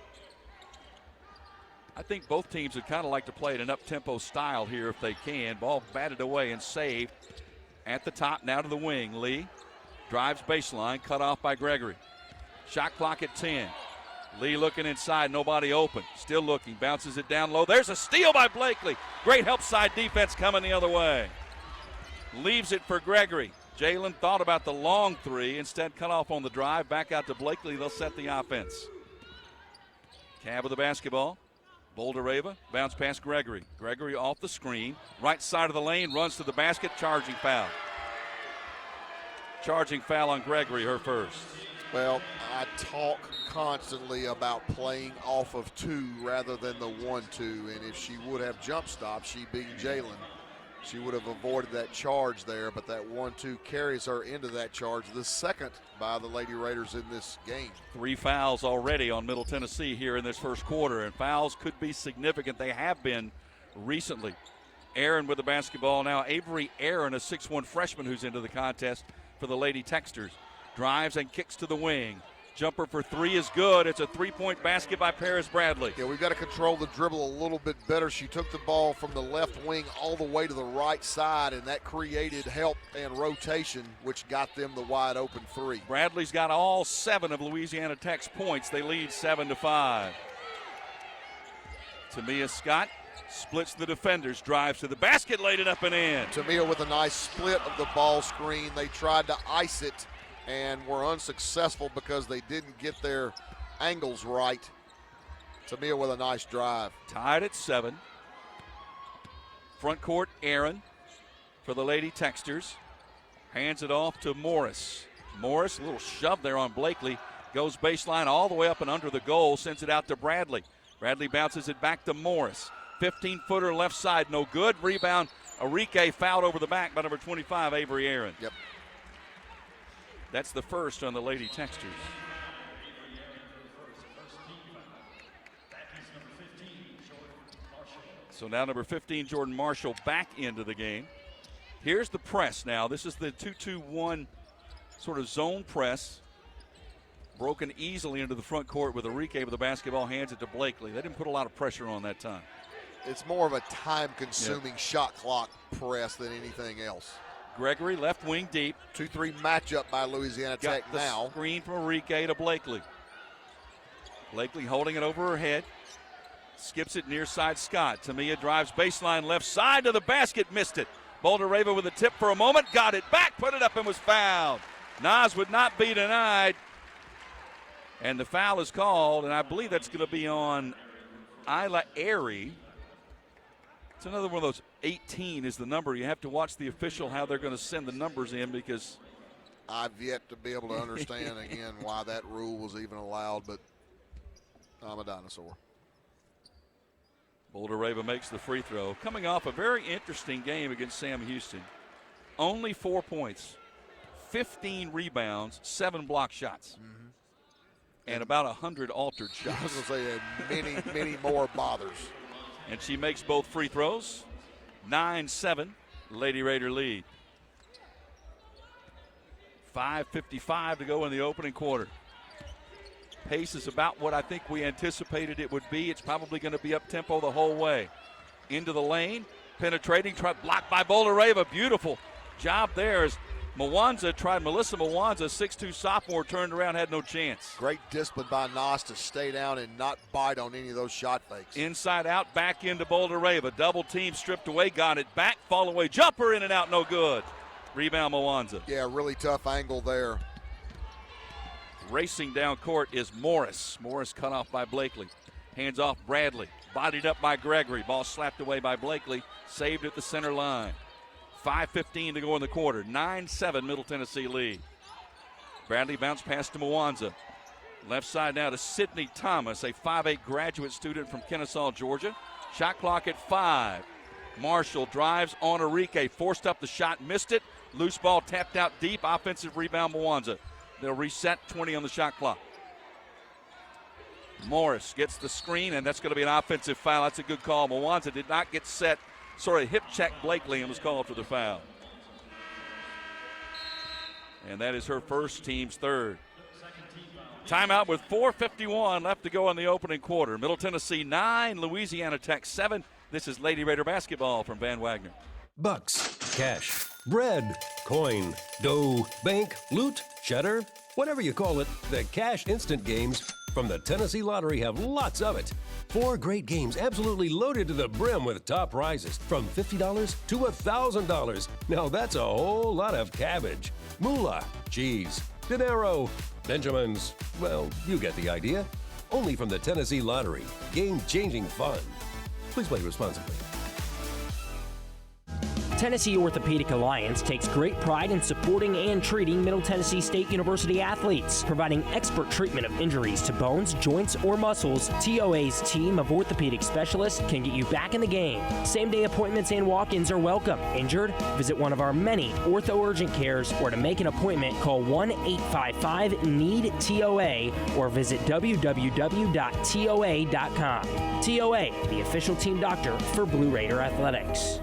I think both teams would kind of like to play at an up-tempo style here if they can. Ball batted away and saved. At the top, now to the wing. Lee drives baseline, cut off by Gregory. Shot clock at 10. Lee looking inside, nobody open. Still looking, bounces it down low. There's a steal by Blakely. Great help side defense coming the other way. Leaves it for Gregory. Jalen thought about the long three, instead cut off on the drive. Back out to Blakely, they'll set the offense. Cab with the basketball. Boulder Raven, bounce past Gregory. Gregory off the screen. Right side of the lane, runs to the basket, charging foul. Charging foul on Gregory, her first. Well, I talk constantly about playing off of 2 rather than the 1-2, and if she would have jump stopped, she beat Jalen. She would have avoided that charge there, but that 1-2 carries her into that charge, the second by the Lady Raiders in this game. 3 fouls already on Middle Tennessee here in this first quarter, and fouls could be significant. They have been recently. Aaron with the basketball now. Avery Aaron, a 6'1 freshman who's into the contest for the Lady Texters. Drives and kicks to the wing. Jumper for 3 is good. It's a 3-point basket by Paris Bradley. Yeah, we've got to control the dribble a little bit better. She took the ball from the left wing all the way to the right side, and that created help and rotation, which got them the wide open 3. Bradley's got all 7 of Louisiana Tech's points. They lead 7-5. Tamia Scott splits the defenders, drives to the basket, laid it up and in. Tamia with a nice split of the ball screen. They tried to ice it and were unsuccessful because they didn't get their angles right. Tamia with a nice drive. Tied at 7. Front court, Aaron for the Lady Texters. Hands it off to Morris. Morris, a little shove there on Blakely. Goes baseline all the way up and under the goal. Sends it out to Bradley. Bradley bounces it back to Morris. 15-footer left side, no good. Rebound, Enrique fouled over the back by number 25, Avery Aaron. Yep. That's the first on the Lady Texters. So now number 15, Jordan Marshall, back into the game. Here's the press now. This is the 2-2-1 sort of zone press. Broken easily into the front court with Enrique with the basketball, hands it to Blakely. They didn't put a lot of pressure on that time. It's more of a time-consuming shot clock press than anything else. Gregory, left wing deep. 2-3 matchup by Louisiana Tech now. Screen from Enrique to Blakely. Blakely holding it over her head. Skips it near side Scott. Tamia drives baseline left side to the basket, missed it. Boulder-Rava with a tip for a moment, got it back, put it up and was fouled. Nas would not be denied. And the foul is called, and I believe that's going to be on Isla Airy. It's another one of those 18 is the number. You have to watch the official how they're going to send the numbers in because I've yet to be able to understand again why that rule was even allowed, but I'm a dinosaur. Boulder-Rava makes the free throw. Coming off a very interesting game against Sam Houston. Only 4 points, 15 rebounds, 7 block shots. Mm-hmm. And about 100 altered shots. I was going to say that many more bothers. And she makes both free throws. 9-7, Lady Raider lead. 5:55 to go in the opening quarter. Pace is about what I think we anticipated it would be. It's probably going to be up-tempo the whole way. Into the lane, penetrating, blocked by Boulder-Rava. Beautiful job there as Melissa Mwanza, 6'2 sophomore, turned around, had no chance. Great discipline by Nas to stay down and not bite on any of those shot fakes. Inside out, back into Boulder-Rava. Double team stripped away, got it back, fall away, jumper in and out, no good. Rebound Mwanza. Yeah, really tough angle there. Racing down court is Morris. Morris cut off by Blakely. Hands off Bradley. Bodied up by Gregory. Ball slapped away by Blakely. Saved at the center line. 5:15 to go in the quarter. 9-7 Middle Tennessee lead. Bradley bounce pass to Mwanza. Left side now to Sydney Thomas, a 5'8 graduate student from Kennesaw, Georgia. Shot clock at 5. Marshall drives on Enrique. Forced up the shot, missed it. Loose ball tapped out deep. Offensive rebound Mwanza. They'll reset 20 on the shot clock. Morris gets the screen, and that's going to be an offensive foul. That's a good call. Mwanza did not get set. Sort of hip check Blakely and was called for the foul. And that is her first, team's third. Timeout with 4:51 left to go in the opening quarter. Middle Tennessee 9, Louisiana Tech 7. This is Lady Raider basketball from Van Wagner. Bucks, cash, bread, coin, dough, bank, loot, cheddar, whatever you call it, the Cash Instant games from the Tennessee Lottery have lots of it. 4 great games absolutely loaded to the brim with top prizes from $50 to $1,000. Now that's a whole lot of cabbage. Moolah, cheese, dinero, Benjamins. Well, you get the idea. Only from the Tennessee Lottery. Game-changing fun. Please play responsibly. Tennessee Orthopedic Alliance takes great pride in supporting and treating Middle Tennessee State University athletes, providing expert treatment of injuries to bones, joints, or muscles. TOA's team of orthopedic specialists can get you back in the game. Same-day appointments and walk-ins are welcome. Injured? Visit one of our many ortho urgent cares, or to make an appointment, call 1-855-NEED-TOA or visit www.toa.com. TOA, the official team doctor for Blue Raider Athletics.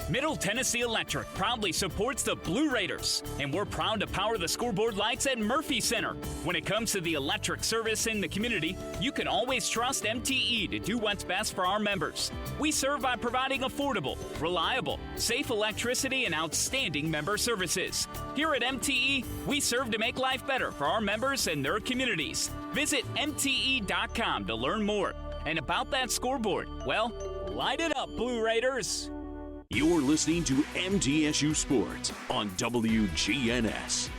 Middle Tennessee Electric proudly supports the Blue Raiders, and we're proud to power the scoreboard lights at Murphy Center. When it comes to the electric service in the community, you can always trust MTE to do what's best for our members. We serve by providing affordable, reliable, safe electricity and outstanding member services. Here at MTE, we serve to make life better for our members and their communities. Visit MTE.com to learn more. And about that scoreboard, well, light it up, Blue Raiders. You're listening to MTSU Sports on WGNS.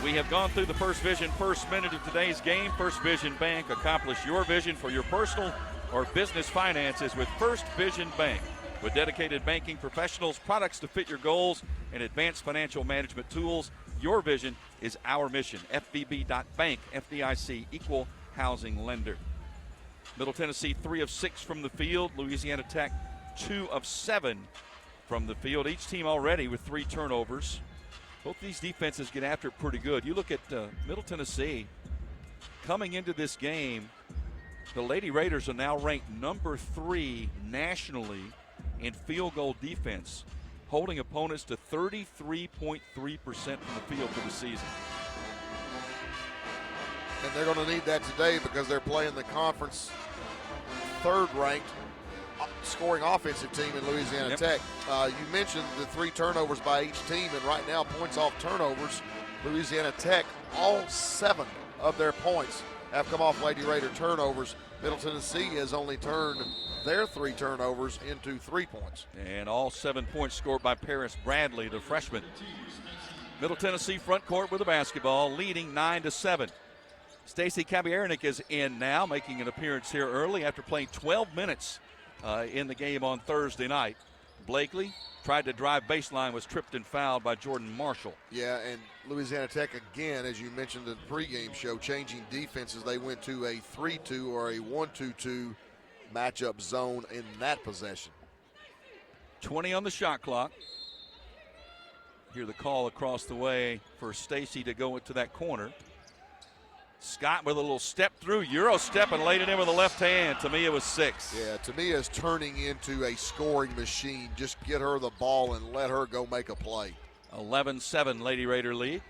We have gone through the First Vision first minute of today's game. First Vision Bank, accomplish your vision for your personal or business finances with First Vision Bank. With dedicated banking professionals, products to fit your goals, and advanced financial management tools, your vision is our mission. FVB.bank, FDIC, equal housing lender. Middle Tennessee 3 of 6 from the field. Louisiana Tech 2 of 7 from the field. Each team already with 3 turnovers. Both these defenses get after it pretty good. You look at Middle Tennessee coming into this game. The Lady Raiders are now ranked number 3 nationally in field goal defense, holding opponents to 33.3% from the field for the season. And they're going to need that today because they're playing the conference third-ranked scoring offensive team in Louisiana Tech. You mentioned the 3 turnovers by each team, and right now points off turnovers, Louisiana Tech, all 7 of their points have come off Lady Raider turnovers. Middle Tennessee has only turned their 3 turnovers into 3 points. And all 7 points scored by Paris Bradley, the freshman. Middle Tennessee front court with the basketball, leading 9-7. Stacy Kabiernik is in now, making an appearance here early after playing 12 minutes in the game on Thursday night. Blakely tried to drive baseline, was tripped and fouled by Jordan Marshall. Yeah, and Louisiana Tech, again, as you mentioned in the pregame show, changing defenses. They went to a 3-2 or a 1-2-2 matchup zone in that possession. 20 on the shot clock. Hear the call across the way for Stacy to go into that corner. Scott with a little step through, Euro step, and laid it in with the left hand. Tamia was 6. Yeah, Tamia is turning into a scoring machine. Just get her the ball and let her go make a play. 11-7 Lady Raider lead.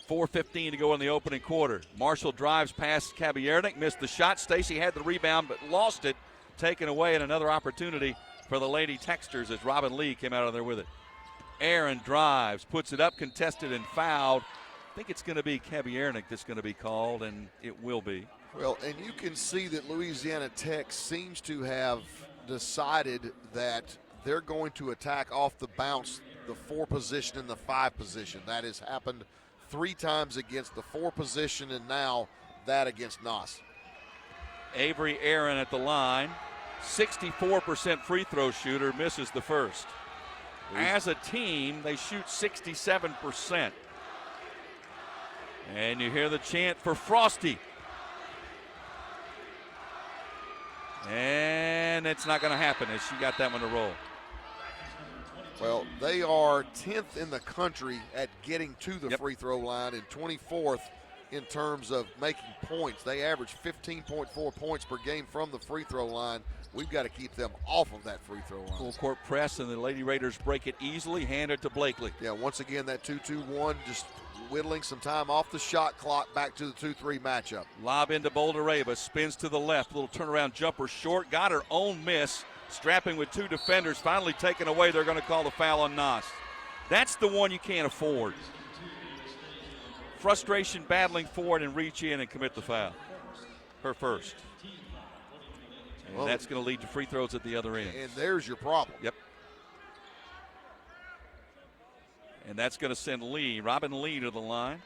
4:15 to go in the opening quarter. Marshall drives past Kabiernik, missed the shot. Stacy had the rebound but lost it, taken away, and another opportunity for the Lady Texters as Robin Lee came out of there with it. Aaron drives, puts it up, contested and fouled. I think it's going to be Kabiernik that's going to be called, and it will be. Well, and you can see that Louisiana Tech seems to have decided that they're going to attack off the bounce the 4 position and the 5 position. That has happened 3 times against the 4 position, and now that against Nos. Avery Aaron at the line, 64% free throw shooter, misses the first. As a team, they shoot 67%. And you hear the chant for Frosty. And it's not going to happen as she got that one to roll. Well, they are 10th in the country at getting to the free throw line and 24th in terms of making points. They average 15.4 points per game from the free throw line. We've got to keep them off of that free throw line. Full court press, and the Lady Raiders break it easily, hand it to Blakely. Yeah, once again, that 2-2-1, just whittling some time off the shot clock back to the 2-3 matchup. Lob into Boldereva, spins to the left, little turnaround jumper short, got her own miss, strapping with 2 defenders, finally taken away. They're going to call the foul on Nos. That's the one you can't afford. Frustration battling for it and reach in and commit the foul. Her first. And that's going to lead to free throws at the other end. And there's your problem. Yep. And that's going to send Robin Lee to the line.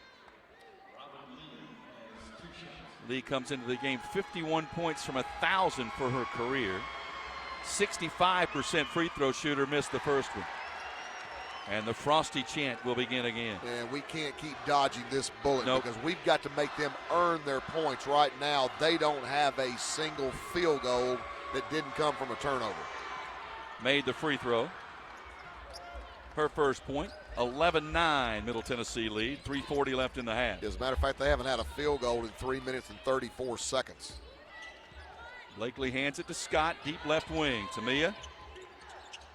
Lee comes into the game 51 points from 1,000 for her career. 65% free throw shooter, missed the first one. And the Frosty chant will begin again. And we can't keep dodging this bullet Nope. because we've got to make them earn their points. Right now, they don't have a single field goal that didn't come from a turnover. Made the free throw. Her first point, 11-9 Middle Tennessee lead, 3:40 left in the half. As a matter of fact, they haven't had a field goal in 3 minutes and 34 seconds. Blakely hands it to Scott, deep left wing. Tamia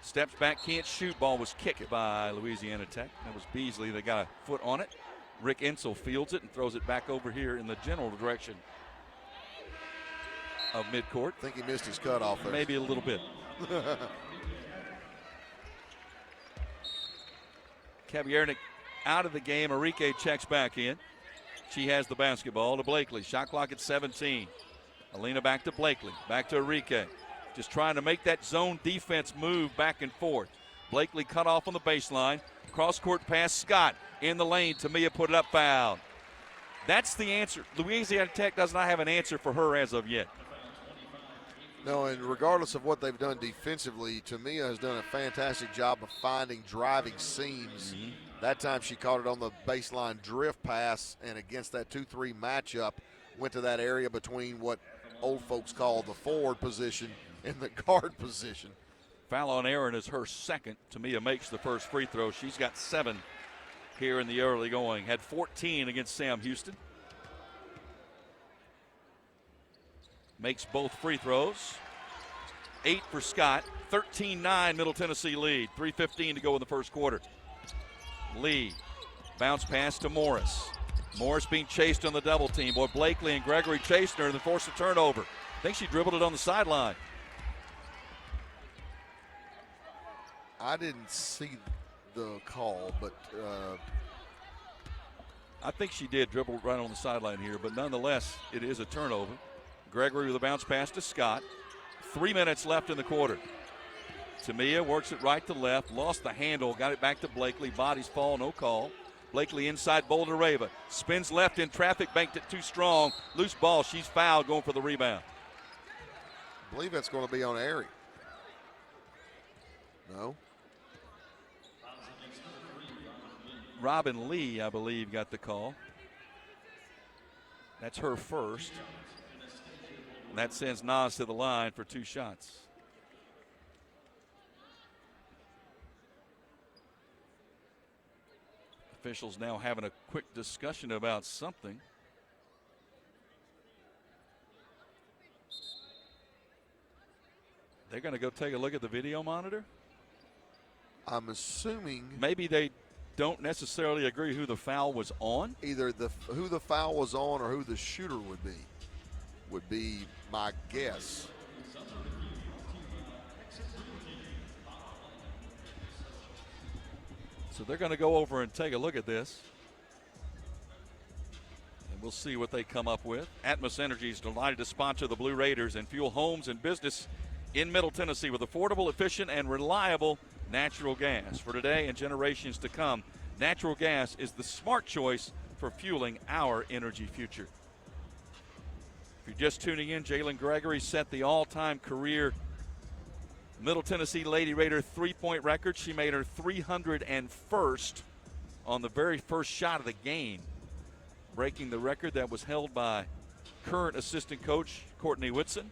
steps back, can't shoot. Ball was kicked by Louisiana Tech. That was Beasley that got a foot on it. Rick Insel fields it and throws it back over here in the general direction of midcourt. I think he missed his cutoff there. Maybe a little bit. Kabiernik out of the game. Enrique checks back in. She has the basketball to Blakely. Shot clock at 17. Alina back to Blakely. Back to Enrique. Just trying to make that zone defense move back and forth. Blakely cut off on the baseline. Cross-court pass, Scott in the lane. Tamia put it up, foul. That's the answer. Louisiana Tech does not have an answer for her as of yet. No, and regardless of what they've done defensively, Tamia has done a fantastic job of finding driving seams. Mm-hmm. That time she caught it on the baseline drift pass, and against that 2-3 matchup, went to that area between what old folks call the forward position and the guard position. Foul on Aaron is her second. Tamia makes the first free throw. She's got 7 here in the early going. Had 14 against Sam Houston. Makes both free throws. 8 for Scott. 13-9 Middle Tennessee lead. 3:15 to go in the first quarter. Lee, bounce pass to Morris. Morris being chased on the double team. Boy, Blakely and Gregory chased her and then forced a turnover. I think she dribbled it on the sideline. I didn't see the call, but I think she did dribble right on the sideline here, but nonetheless, it is a turnover. Gregory with a bounce pass to Scott. 3 minutes left in the quarter. Tamia works it right to left, lost the handle, got it back to Blakely. Bodies fall, no call. Blakely inside Boulder Rava. Spins left in traffic, banked it too strong. Loose ball, she's fouled, going for the rebound. I believe that's going to be on Airy. No. Robin Lee, I believe, got the call. That's her first. And that sends Nas to the line for 2 shots. Officials now having a quick discussion about something. They're going to go take a look at the video monitor? I'm assuming maybe they don't necessarily agree who the foul was on. Either who the foul was on or who the shooter would be my guess. So they're going to go over and take a look at this. And we'll see what they come up with. Atmos Energy is delighted to sponsor the Blue Raiders and fuel homes and business in Middle Tennessee with affordable, efficient, and reliable natural gas. For today and generations to come, natural gas is the smart choice for fueling our energy future. If you're just tuning in, Jalen Gregory set the all-time career Middle Tennessee Lady Raider 3-point record. She made her 301st on the very first shot of the game, breaking the record that was held by current assistant coach Courtney Whitson.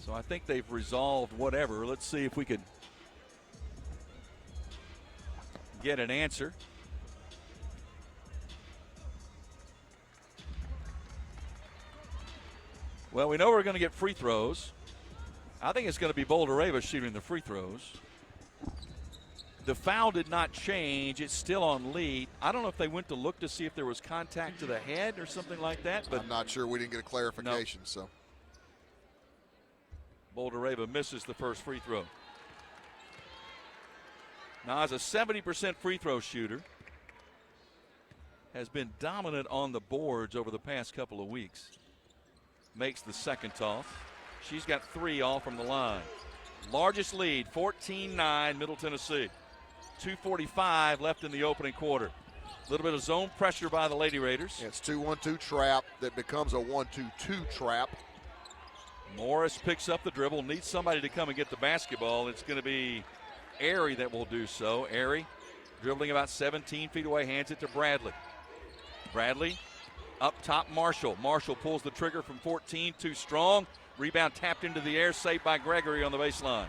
So I think they've resolved whatever. Let's see if we can get an answer. Well, we know we're going to get free throws. I think it's going to be Boulder Rava shooting the free throws. The foul did not change. It's still on Lee. I don't know if they went to look to see if there was contact to the head or something like that. But I'm not sure. We didn't get a clarification. No. So Boulder Rava misses the first free throw. Now, as a 70% free throw shooter, has been dominant on the boards over the past couple of weeks. Makes the second toss. She's got 3 all from the line. Largest lead, 14-9 Middle Tennessee. 2:45 left in the opening quarter. A little bit of zone pressure by the Lady Raiders. It's 2-1-2 trap that becomes a 1-2-2 trap. Morris picks up the dribble, needs somebody to come and get the basketball. It's going to be Airy that will do so. Airy dribbling about 17 feet away, hands it to Bradley. Bradley up top, Marshall. Marshall pulls the trigger from 14, too strong. Rebound tapped into the air, saved by Gregory on the baseline.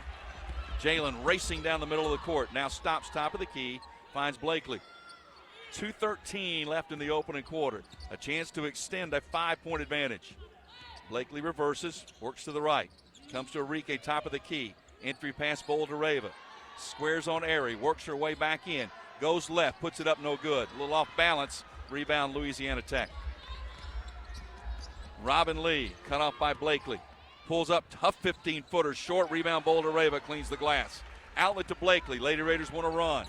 Jalen racing down the middle of the court. Now stops top of the key, finds Blakely. 2:13 left in the opening quarter. A chance to extend a 5-point advantage. Blakely reverses, works to the right. Comes to Enrique, top of the key. Entry pass, Boldareva. Squares on Airy, works her way back in. Goes left, puts it up, no good. A little off balance. Rebound, Louisiana Tech. Robin Lee, cut off by Blakely. Pulls up, tough 15-footer, short rebound, Boldareva cleans the glass. Outlet to Blakely, Lady Raiders want to run.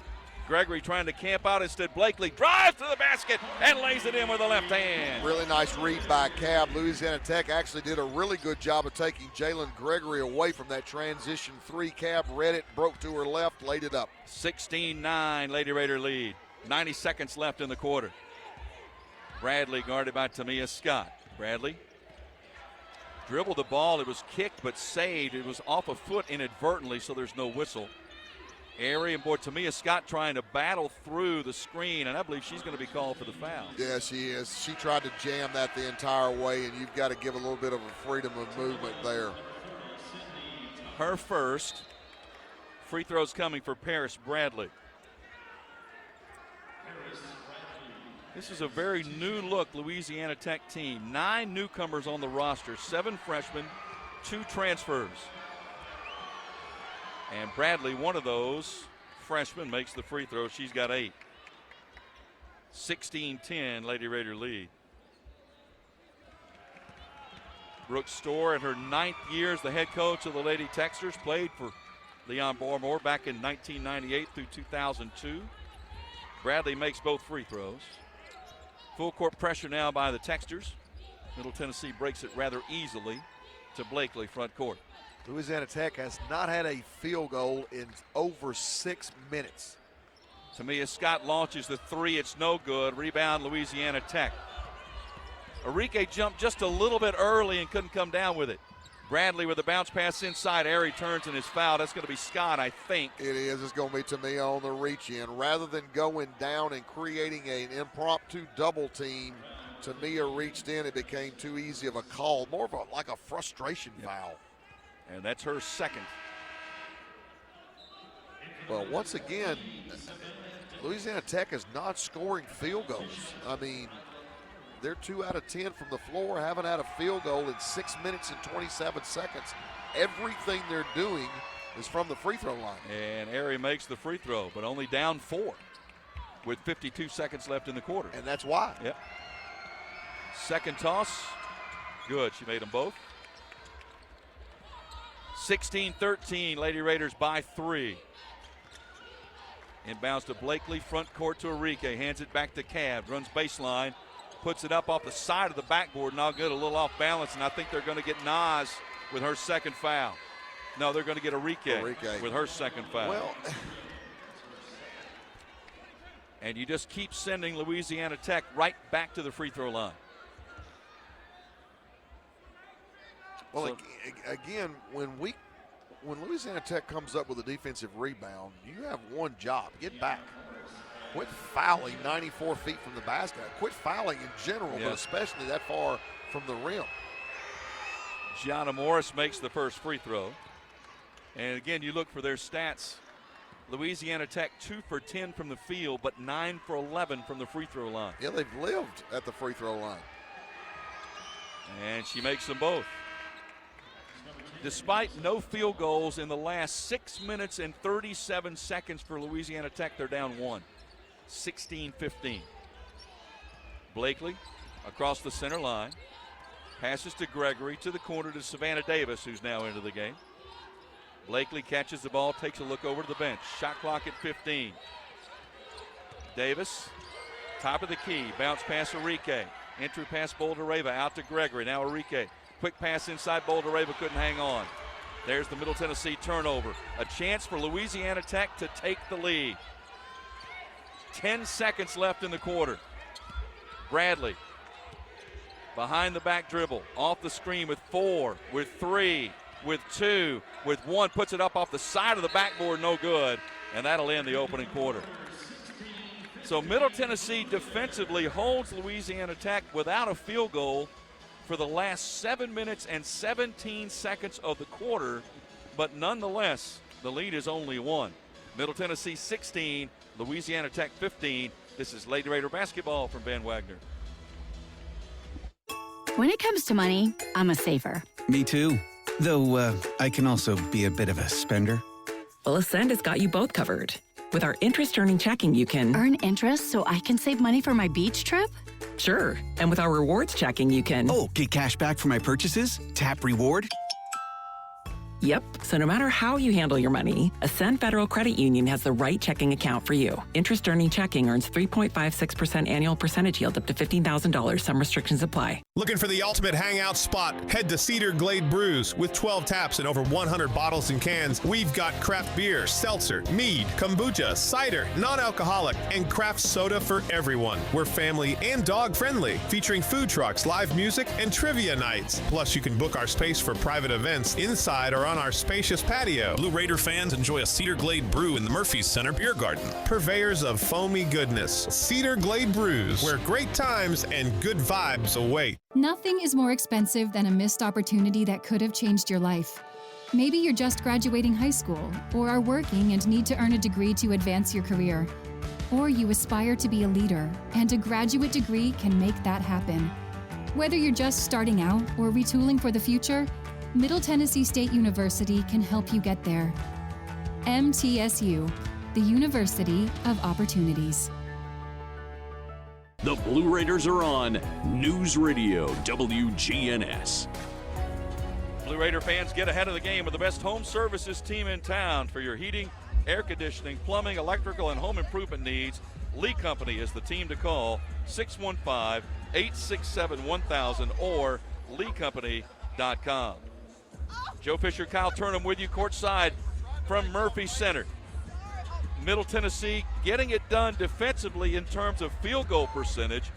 Gregory trying to camp out instead. Blakely drives to the basket and lays it in with the left hand. Really nice read by Cab. Louisiana Tech actually did a really good job of taking Jalen Gregory away from that transition three. Cab read it, broke to her left, laid it up. 16-9, Lady Raider lead. 90 seconds left in the quarter. Bradley guarded by Tamia Scott. Bradley dribbled the ball. It was kicked but saved. It was off a foot inadvertently, so there's no whistle. Airy and boy, Tamia Scott trying to battle through the screen, and I believe she's going to be called for the foul. Yeah, she is. She tried to jam that the entire way, and you've got to give a little bit of a freedom of movement there. Her first. Free throws coming for Paris Bradley. This is a very new look Louisiana Tech team. 9 newcomers on the roster, 7 freshmen, 2 transfers. And Bradley, one of those freshmen, makes the free throw. She's got 8. 16-10, Lady Raider lead. Brooke Storr, in her 9th year as the head coach of the Lady Texters, played for Leon Barmore back in 1998 through 2002. Bradley makes both free throws. Full court pressure now by the Texters. Middle Tennessee breaks it rather easily to Blakely, front court. Louisiana Tech has not had a field goal in over 6 minutes. Tamia Scott launches the 3. It's no good. Rebound, Louisiana Tech. Enrique jumped just a little bit early and couldn't come down with it. Bradley with a bounce pass inside. Airy turns and is fouled. That's going to be Scott, I think. It is. It's going to be Tamia on the reach in. Rather than going down and creating an impromptu double team, Tamia reached in. It became too easy of a call. More of like a frustration foul. And that's her second. Well, once again, Louisiana Tech is not scoring field goals. I mean, they're 2 out of 10 from the floor, haven't had a field goal in 6 minutes and 27 seconds. Everything they're doing is from the free throw line. And Airy makes the free throw, but only down 4 with 52 seconds left in the quarter. And that's why. Yep. Second toss, good. She made them both. 16-13, Lady Raiders by 3. Inbounds to Blakely, front court to Enrique, hands it back to Cav, runs baseline, puts it up off the side of the backboard, now good, a little off balance, and I think they're going to get Nas with her second foul. No, they're going to get Enrique with her second foul. Well, and you just keep sending Louisiana Tech right back to the free throw line. Well, so, again, when Louisiana Tech comes up with a defensive rebound, you have one job: get back. Quit fouling 94 feet from the basket. Quit fouling in general, but especially that far from the rim. Gianna Morris makes the first free throw. And again, you look for their stats. Louisiana Tech 2 for 10 from the field, but 9 for 11 from the free throw line. Yeah, they've lived at the free throw line. And she makes them both. Despite no field goals in the last 6 minutes and 37 seconds for Louisiana Tech, they're down 1. 16-15. Blakely across the center line. Passes to Gregory, to the corner to Savannah Davis, who's now into the game. Blakely catches the ball, takes a look over to the bench. Shot clock at 15. Davis, top of the key, bounce pass Enrique. Entry pass Boldareva out to Gregory. Now Enrique. Quick pass inside, Boldareva couldn't hang on. There's the Middle Tennessee turnover. A chance for Louisiana Tech to take the lead. 10 seconds left in the quarter. Bradley behind the back dribble, off the screen with 4, with 3, with 2, with 1, puts it up off the side of the backboard, no good, and that'll end the opening quarter. So Middle Tennessee defensively holds Louisiana Tech without a field goal for the last 7 minutes and 17 seconds of the quarter, but nonetheless, the lead is only 1. Middle Tennessee 16, Louisiana Tech 15. This is Lady Raider basketball from Van Wagner. When it comes to money, I'm a saver. Me too. Though I can also be a bit of a spender. Well, Ascend has got you both covered. With our interest-earning checking, you can earn interest so I can save money for my beach trip? Sure. And with our rewards checking, you can get cash back for my purchases? Tap reward? Yep. So no matter how you handle your money, Ascend Federal Credit Union has the right checking account for you. Interest-earning checking earns 3.56% annual percentage yield up to $15,000. Some restrictions apply. Looking for the ultimate hangout spot? Head to Cedar Glade Brews. With 12 taps and over 100 bottles and cans, we've got craft beer, seltzer, mead, kombucha, cider, non-alcoholic, and craft soda for everyone. We're family and dog-friendly, featuring food trucks, live music, and trivia nights. Plus, you can book our space for private events inside or on our spacious patio. Blue Raider fans enjoy a Cedar Glade brew in the Murphy's Center Beer Garden. Purveyors of foamy goodness, Cedar Glade Brews, where great times and good vibes await. Nothing is more expensive than a missed opportunity that could have changed your life. Maybe you're just graduating high school, or are working and need to earn a degree to advance your career. Or you aspire to be a leader, and a graduate degree can make that happen. Whether you're just starting out or retooling for the future, Middle Tennessee State University can help you get there. MTSU, the University of Opportunities. The Blue Raiders are on News Radio WGNS. Blue Raider fans, get ahead of the game with the best home services team in town for your heating, air conditioning, plumbing, electrical, and home improvement needs. Lee Company is the team to call, 615-867-1000 or leecompany.com. Joe Fisher, Kyle Turnham with you courtside from Murphy Center. Middle Tennessee getting it done defensively in terms of field goal percentage,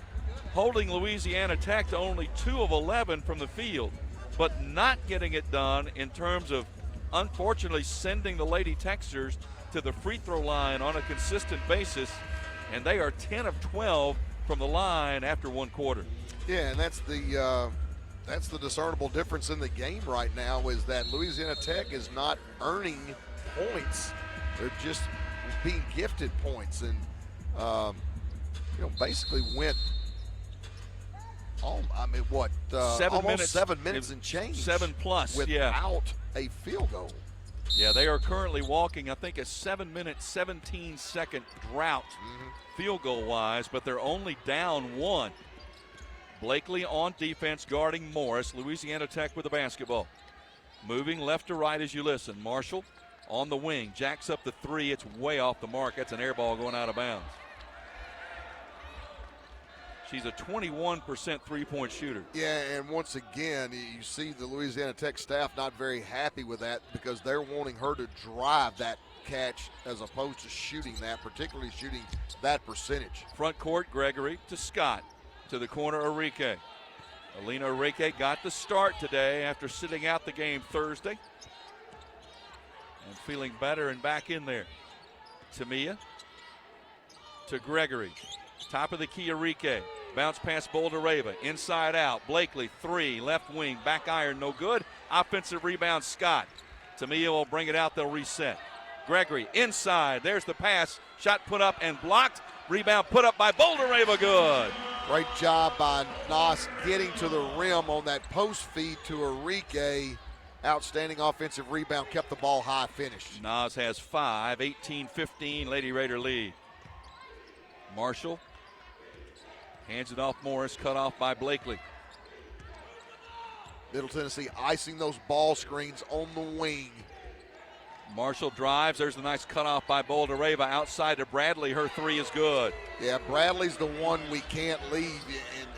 holding Louisiana Tech to only 2 of 11 from the field, but not getting it done in terms of, unfortunately, sending the Lady Texers to the free throw line on a consistent basis, and they are 10 of 12 from the line after 1 quarter. Yeah, and that's the discernible difference in the game right now, is that Louisiana Tech is not earning points. They're just being gifted points, and basically went almost 7 minutes and change. 7+ without a field goal. Yeah, they are currently walking, I think, a 7-minute, 17-second drought field goal wise, but they're only down 1. Blakely on defense guarding Morris. Louisiana Tech with the basketball. Moving left to right as you listen. Marshall on the wing. Jacks up the 3. It's way off the mark. That's an air ball going out of bounds. She's a 21% three-point shooter. Yeah, and once again, you see the Louisiana Tech staff not very happy with that, because they're wanting her to drive that catch as opposed to shooting that, particularly shooting that percentage. Front court, Gregory to Scott. To the corner, Arike. Alina Arike got the start today after sitting out the game Thursday. And feeling better and back in there. Tamia to Gregory. Top of the key, Arike. Bounce past Boldereva. Inside out. Blakely, 3. Left wing. Back iron, no good. Offensive rebound, Scott. Tamia will bring it out. They'll reset. Gregory inside. There's the pass. Shot put up and blocked. Rebound put up by Boldereva. Good. Great job by Nas getting to the rim on that post feed to Arike. Outstanding offensive rebound, kept the ball high, finished. Nas has 5, 18-15, Lady Raider lead. Marshall hands it off Morris, cut off by Blakely. Middle Tennessee icing those ball screens on the wing. Marshall drives. There's the nice cutoff by Boldereva. Outside to Bradley. Her 3 is good. Yeah, Bradley's the one we can't leave.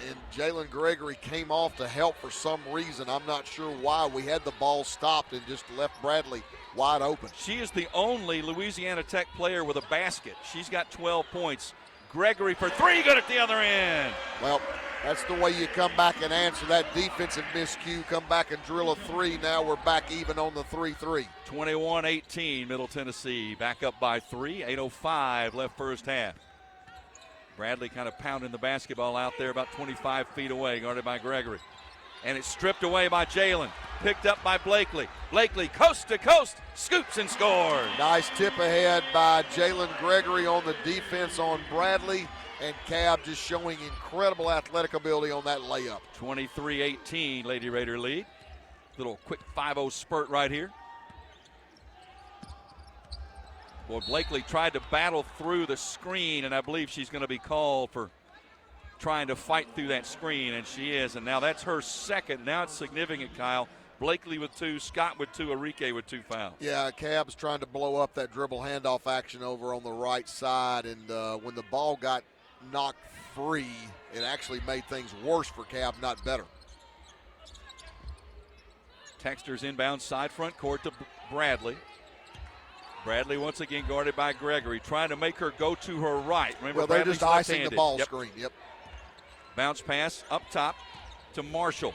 And Jalen Gregory came off to help for some reason. I'm not sure why. We had the ball stopped and just left Bradley wide open. She is the only Louisiana Tech player with a basket. She's got 12 points. Gregory for three, good at the other end. Well, that's the way you come back and answer that defensive miscue. Come back and drill a three. Now we're back even on the 3-3. 21-18, Middle Tennessee back up by 3. 8:05 left first half. Bradley kind of pounding the basketball out there about 25 feet away, guarded by Gregory. And it's stripped away by Jalen. Picked up by Blakely. Blakely, coast to coast, scoops and scores. Nice tip ahead by Jalen Gregory on the defense on Bradley. And Cab just showing incredible athletic ability on that layup. 23-18, Lady Raider lead. Little quick 5-0 spurt right here. Boy, Blakely tried to battle through the screen, and I believe she's going to be called for trying to fight through that screen, and she is. And now that's her second. Now it's significant, Kyle. Blakely with 2, Scott with 2, Arike with 2 fouls. Yeah, Cab's trying to blow up that dribble handoff action over on the right side, and when the ball got knocked free, it actually made things worse for Cab, not better. Texter's inbound side front court to Bradley. Bradley once again guarded by Gregory, trying to make her go to her right. Remember, well, they're Bradley's just icing left-handed. the ball screen. Yep. Bounce pass up top to Marshall.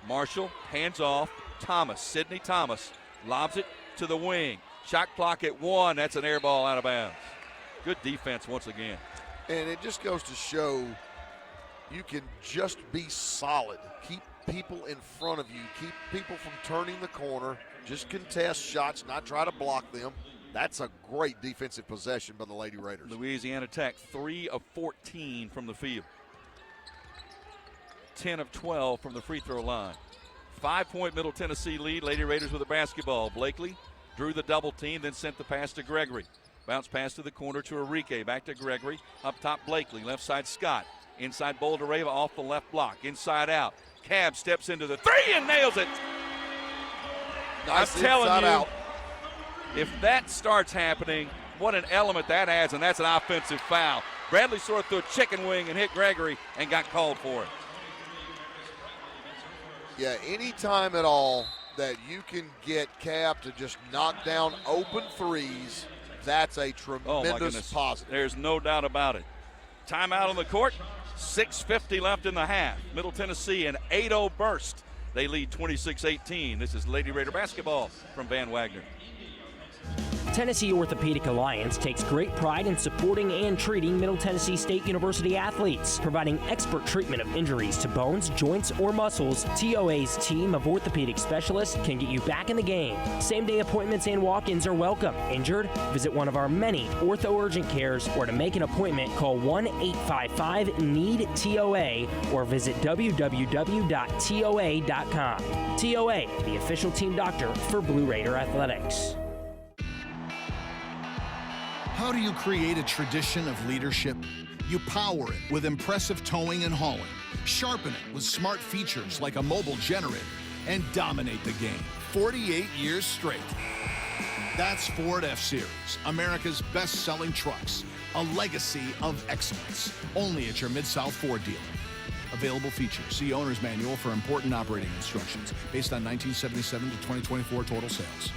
Marshall hands off. Thomas, Sydney Thomas, lobs it to the wing. Shot clock at 1. That's an air ball out of bounds. Good defense once again. And it just goes to show you can just be solid. Keep people in front of you. Keep people from turning the corner. Just contest shots, not try to block them. That's a great defensive possession by the Lady Raiders. Louisiana Tech, 3 of 14 from the field. 10 of 12 from the free throw line. 5-point Middle Tennessee lead. Lady Raiders with the basketball. Blakely drew the double team, then sent the pass to Gregory. Bounce pass to the corner to Arike. Back to Gregory. Up top, Blakely. Left side, Scott. Inside, Boldereva off the left block. Inside out. Cab steps into the 3 and nails it. Nice. I'm telling you, out. If that starts happening, what an element that adds, and that's an offensive foul. Bradley sort of threw a chicken wing and hit Gregory and got called for it. Yeah, any time at all that you can get Cab to just knock down open threes, that's a tremendous positive. There's no doubt about it. Timeout on the court. 6:50 left in the half. Middle Tennessee an 8-0 burst. They lead 26-18. This is Lady Raider basketball from Van Wagner. Tennessee Orthopedic Alliance takes great pride in supporting and treating Middle Tennessee State University athletes. Providing expert treatment of injuries to bones, joints, or muscles, TOA's team of orthopedic specialists can get you back in the game. Same-day appointments and walk-ins are welcome. Injured? Visit one of our many ortho urgent cares, or to make an appointment, call 1-855-NEED-TOA or visit www.toa.com. TOA, the official team doctor for Blue Raider Athletics. How do you create a tradition of leadership? You power it with impressive towing and hauling, sharpen it with smart features like a mobile generator, and dominate the game 48 years straight. That's Ford F-Series, America's best-selling trucks, a legacy of excellence. Only at your Mid-South Ford dealer. Available features. See Owner's Manual for important operating instructions based on 1977 to 2024 total sales.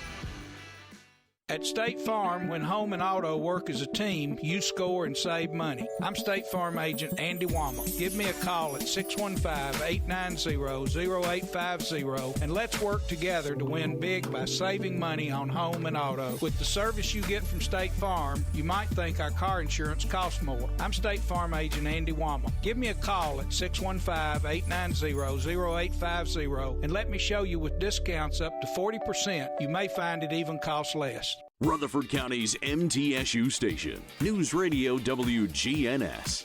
At State Farm, when home and auto work as a team, you score and save money. I'm State Farm agent Andy Wama. Give me a call at 615-890-0850 and let's work together to win big by saving money on home and auto. With the service you get from State Farm, you might think our car insurance costs more. I'm State Farm agent Andy Wama. Give me a call at 615-890-0850 and let me show you with discounts up to 40%. You may find it even costs less. Rutherford County's MTSU station, News Radio WGNS.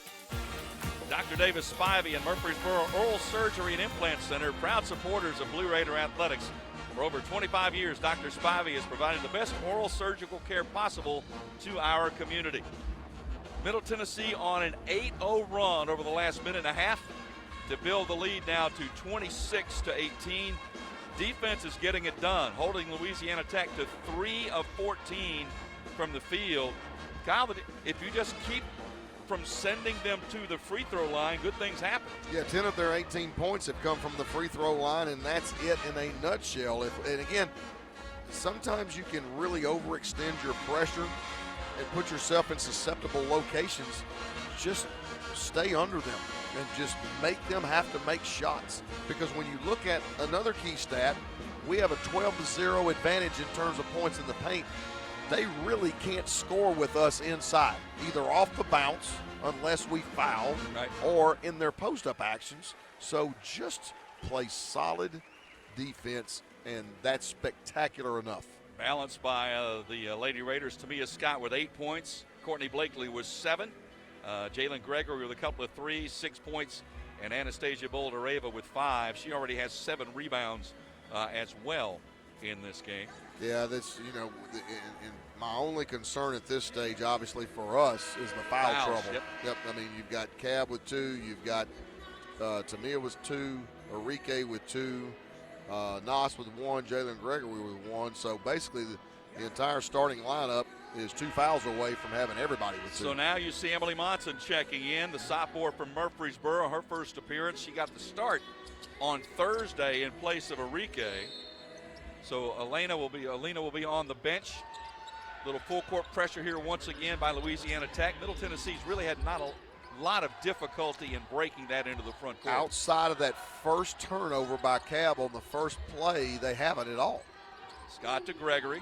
Dr. Davis Spivey and Murfreesboro Oral Surgery and Implant Center, proud supporters of Blue Raider Athletics. For over 25 years, Dr. Spivey has provided the best oral surgical care possible to our community. Middle Tennessee on an 8-0 run over the last minute and a half to build the lead now to 26-18. Defense is getting it done, holding Louisiana Tech to 3 of 14 from the field. Kyle, if you just keep from sending them to the free throw line, good things happen. Yeah, 10 of their 18 points have come from the free throw line, and that's it in a nutshell. And again, sometimes you can really overextend your pressure and put yourself in susceptible locations, just stay under them and just make them have to make shots. Because when you look at another key stat, we have a 12-0 advantage in terms of points in the paint. They really can't score with us inside, either off the bounce unless we foul, or in their post-up actions. So just play solid defense, and that's spectacular enough. Balanced by the Lady Raiders, Tamia Scott with 8 points. Courtney Blakely with 7. Jalen Gregory with a couple of 3s, 6 points, and Anastasia Boldareva with 5. She already has 7 rebounds as well in this game. Yeah, that's, you know, and my only concern at this stage, obviously, for us is the foul trouble. Yep. I mean, you've got Cab with 2, you've got Tamia with 2, Enrique with 2, Nas with 1, Jalen Gregory with 1. So basically, the entire starting lineup is 2 fouls away from having everybody with 2. So now you see Emily Monson checking in, the sophomore from Murfreesboro, her first appearance. She got the start on Thursday in place of Enrique. So Alina will be on the bench. Little full court pressure here once again by Louisiana Tech. Middle Tennessee's really had not a lot of difficulty in breaking that into the front court. Outside of that first turnover by Cab on the first play, they haven't at all. Scott to Gregory.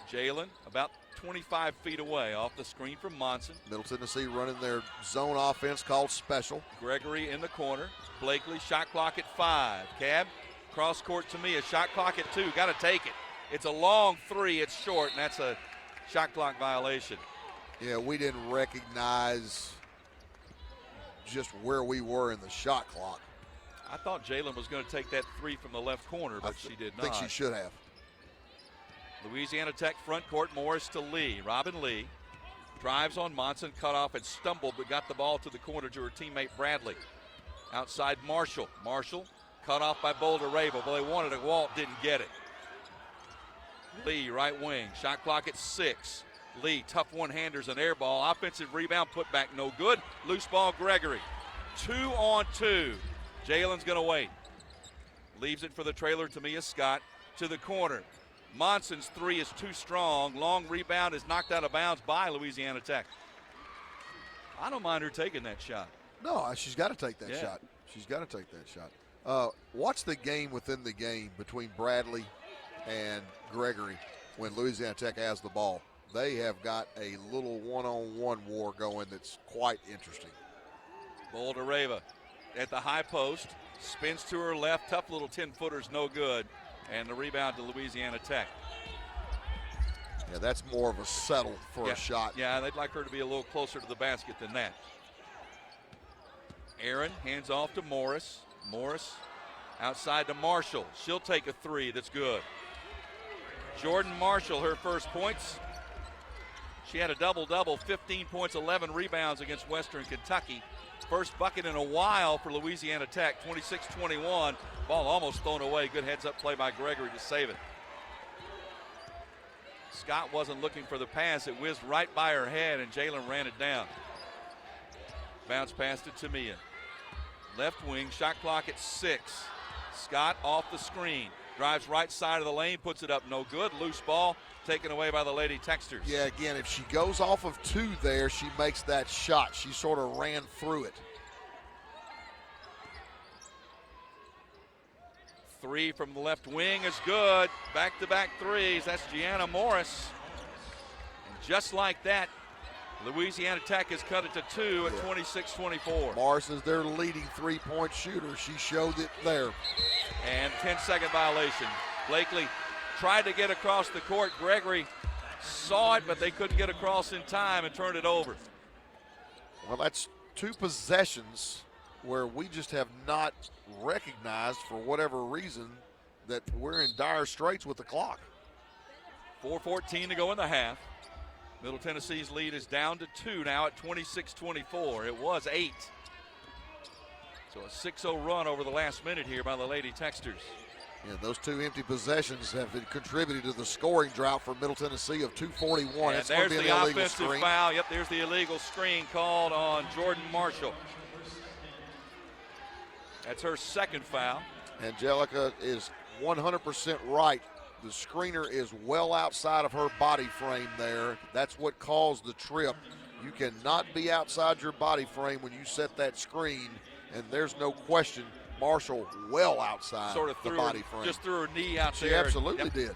Jalen about 25 feet away off the screen from Monson. Middle Tennessee running their zone offense called special. Gregory in the corner. Blakely, shot clock at 5. Cab, cross court to me, a shot clock at 2. Got to take it. It's a long 3, it's short, and that's a shot clock violation. Yeah, we didn't recognize just where we were in the shot clock. I thought Jalen was going to take that 3 from the left corner, but she did not. I think she should have. Louisiana Tech front court, Morris to Lee. Robin Lee drives on Monson, cut off and stumbled, but got the ball to the corner to her teammate Bradley. Outside Marshall. Marshall cut off by Boldareva. Well, they wanted a Walt, didn't get it. Lee, right wing. Shot clock at 6. Lee, tough one-handers, an air ball. Offensive rebound, put back, no good. Loose ball, Gregory. 2 on 2. Jalen's going to wait. Leaves it for the trailer, Tamia Scott, to the corner. Monson's 3 is too strong. Long rebound is knocked out of bounds by Louisiana Tech. I don't mind her taking that shot. No, she's got to take that shot. She's got to take that shot. Watch the game within the game between Bradley and Gregory when Louisiana Tech has the ball. They have got a little one-on-one war going that's quite interesting. Boldareva at the high post, spins to her left, tough little 10-footer's no good, and the rebound to Louisiana Tech. Yeah, that's more of a settle for a shot. Yeah, they'd like her to be a little closer to the basket than that. Aaron hands off to Morris. Morris outside to Marshall. She'll take a 3 that's good. Jordan Marshall, her first points. She had a double-double, 15 points, 11 rebounds against Western Kentucky. First bucket in a while for Louisiana Tech, 26-21. Ball almost thrown away. Good heads-up play by Gregory to save it. Scott wasn't looking for the pass. It whizzed right by her head, and Jalen ran it down. Bounce pass to Tamia. Left wing, shot clock at 6. Scott off the screen. Drives right side of the lane, puts it up, no good. Loose ball taken away by the Lady Texters. Yeah, again, if she goes off of 2 there, she makes that shot. She sort of ran through it. 3 from the left wing is good. Back-to-back 3s. That's Gianna Morris. And just like that, Louisiana Tech has cut it to 2 at 26-24. Morris is their leading 3-point shooter. She showed it there. And 10-second violation. Blakely tried to get across the court. Gregory saw it, but they couldn't get across in time and turned it over. Well, that's 2 possessions where we just have not recognized, for whatever reason, that we're in dire straits with the clock. 4:14 to go in the half. Middle Tennessee's lead is down to 2 now at 26-24. It was 8. So a 6-0 run over the last minute here by the Lady Texters. Yeah, those 2 empty possessions have contributed to the scoring drought for Middle Tennessee of 241. And there's the offensive foul. Yep, there's the illegal screen called on Jordan Marshall. That's her second foul. Angelica is 100% right the screener is well outside of her body frame there. That's what caused the trip. You cannot be outside your body frame when you set that screen, and there's no question Marshall well outside sort of the body frame. Just threw her knee out there. She absolutely did.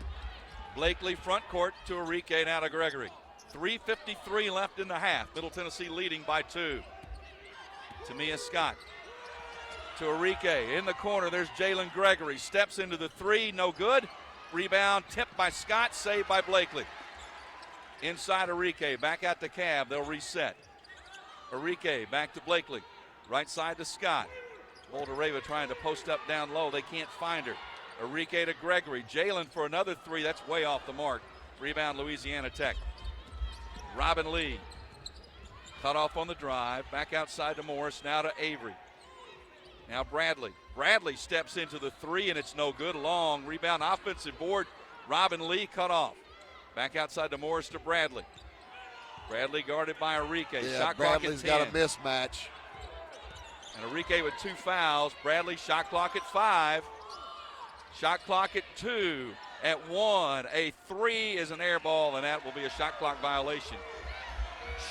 Blakely front court to Enrique, now to Gregory. 3:53 left in the half. Middle Tennessee leading by 2. Tamia Scott to Enrique. In the corner, there's Jalen Gregory. Steps into the 3, no good. Rebound tipped by Scott, saved by Blakely. Inside Enrique, back out to Cab. They'll reset. Enrique back to Blakely. Right side to Scott. Bouldereva trying to post up down low. They can't find her. Enrique to Gregory. Jalen for another 3. That's way off the mark. Rebound Louisiana Tech. Robin Lee. Cut off on the drive. Back outside to Morris. Now to Avery. Now Bradley. Bradley steps into the 3, and it's no good. Long rebound, offensive board. Robin Lee cut off. Back outside to Morris to Bradley. Bradley guarded by Enrique. Yeah, shot Bradley's clock at 10. got a mismatch. And Enrique with 2 fouls. Bradley shot clock at 5. Shot clock at 2. At 1. A 3 is an air ball, and that will be a shot clock violation.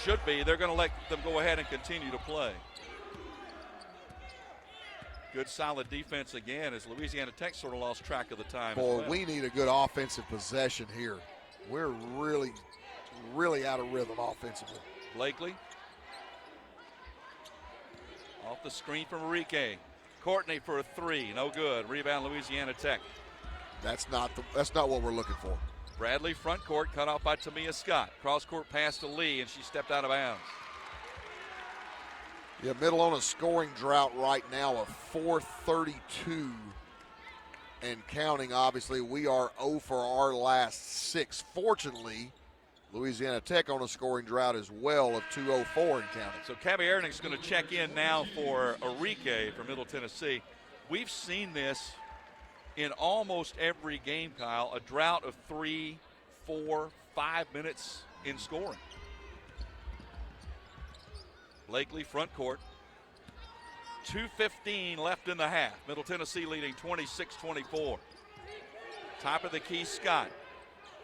Should be. They're going to let them go ahead and continue to play. Good solid defense again as Louisiana Tech sort of lost track of the time. Boy, we need a good offensive possession here. We're really, really out of rhythm offensively. Blakely. Off the screen from Enrique. Courtney for a 3, no good. Rebound Louisiana Tech. That's not what we're looking for. Bradley front court cut off by Tamia Scott. Cross court pass to Lee, and she stepped out of bounds. Yeah, Middle on a scoring drought right now of 432 and counting. Obviously, we are 0 for our last 6. Fortunately, Louisiana Tech on a scoring drought as well of 204 and counting. So Cabby Ernick's going to check in now for Enrique from Middle Tennessee. We've seen this in almost every game, Kyle, a drought of 3, 4, 5 minutes in scoring. Blakely front court. 2:15 left in the half. Middle Tennessee leading 26-24. Top of the key, Scott.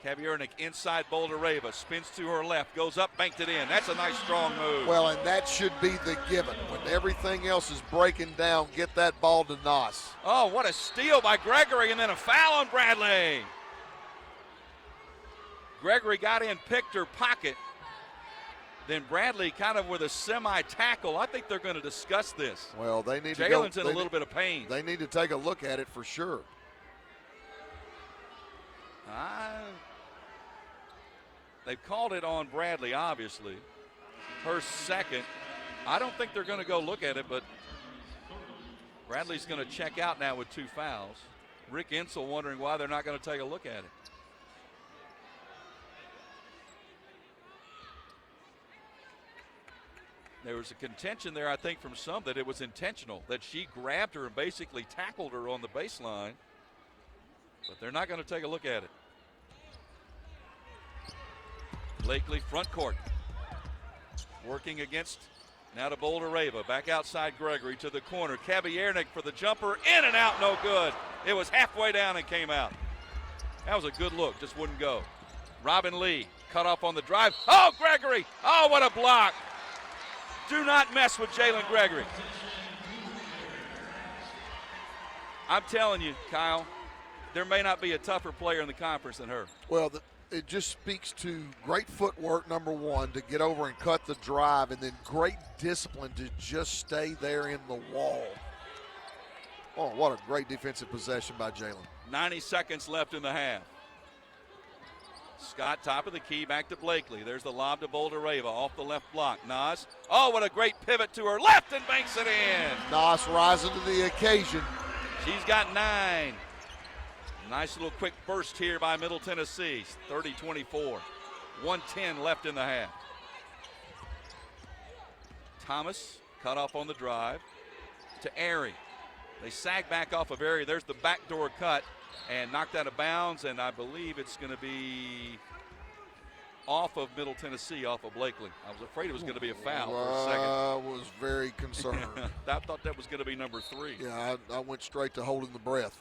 Cabby Ernick inside Bouldereva. Spins to her left. Goes up, banked it in. That's a nice strong move. Well, and that should be the given. When everything else is breaking down, get that ball to Noss. Oh, what a steal by Gregory, and then a foul on Bradley. Gregory got in, picked her pocket. Then Bradley kind of with a semi-tackle. I think they're going to discuss this. Well, they need to go. Jalen's in a little bit of pain. They need to take a look at it for sure. They've called it on Bradley, obviously. Her second. I don't think they're going to go look at it, but Bradley's going to check out now with 2 fouls. Rick Insel wondering why they're not going to take a look at it. There was a contention there, I think, from some that it was intentional, that she grabbed her and basically tackled her on the baseline. But they're not going to take a look at it. Blakely front court. Working against, now to Bouldereva. Back outside Gregory to the corner. Cabby Ernick for the jumper. In and out, no good. It was halfway down and came out. That was a good look, just wouldn't go. Robin Lee cut off on the drive. Oh, Gregory! Oh, what a block! Do not mess with Jalen Gregory. I'm telling you, Kyle, there may not be a tougher player in the conference than her. Well, it just speaks to great footwork, number one, to get over and cut the drive, and then great discipline to just stay there in the wall. Oh, what a great defensive possession by Jalen. 90 seconds left in the half. Scott, top of the key, back to Blakely. There's the lob to Bouldereva off the left block. Noss. Oh, what a great pivot to her left and banks it in. Noss rising to the occasion. She's got 9. Nice little quick burst here by Middle Tennessee. 30-24. 1:10 left in the half. Thomas cut off on the drive to Airy. They sag back off of Airy. There's the backdoor cut. And knocked out of bounds, and I believe it's going to be off of Middle Tennessee, off of Blakely. I was afraid it was going to be a foul for a second. I was very concerned. I thought that was going to be number 3. Yeah, I went straight to holding the breath.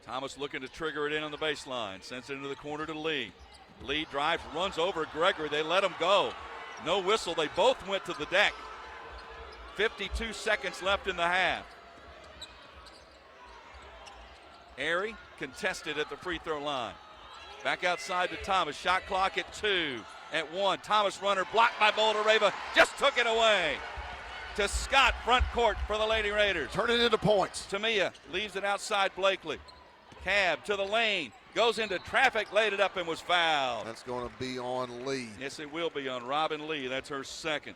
Thomas looking to trigger it in on the baseline. Sends it into the corner to Lee. Lee drives, runs over Gregory. They let him go. No whistle. They both went to the deck. 52 seconds left in the half. Airy contested at the free throw line. Back outside to Thomas. Shot clock at 2. At 1. Thomas runner blocked by Boulder-Rava. Just took it away. To Scott, front court for the Lady Raiders. Turn it into points. Tamia leaves it outside Blakely. Cab to the lane. Goes into traffic, laid it up and was fouled. That's going to be on Lee. Yes, it will be on Robin Lee. That's her second.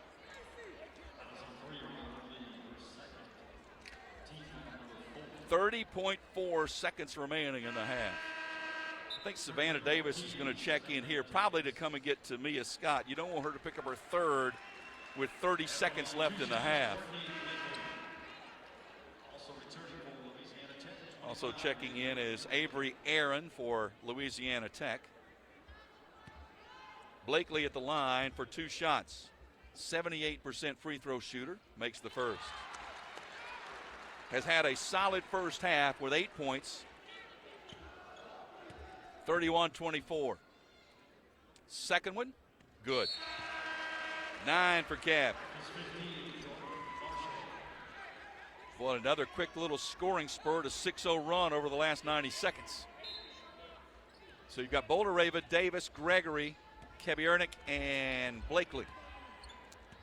.4 seconds remaining in the half. I think Savannah Davis is going to check in here, probably to come and get Tamia Scott. You don't want her to pick up her third with 30 seconds left in the half. Also checking in is Avery Aaron for Louisiana Tech. Blakely at the line for 2 shots. 78% free throw shooter, makes the first. Has had a solid first half with 8 points. 31-24. Second one, good. 9 for Cab. Well, another quick little scoring spurt, a 6-0 run over the last 90 seconds. So you've got Boulder-Rava, Davis, Gregory, Kebiernik, and Blakely.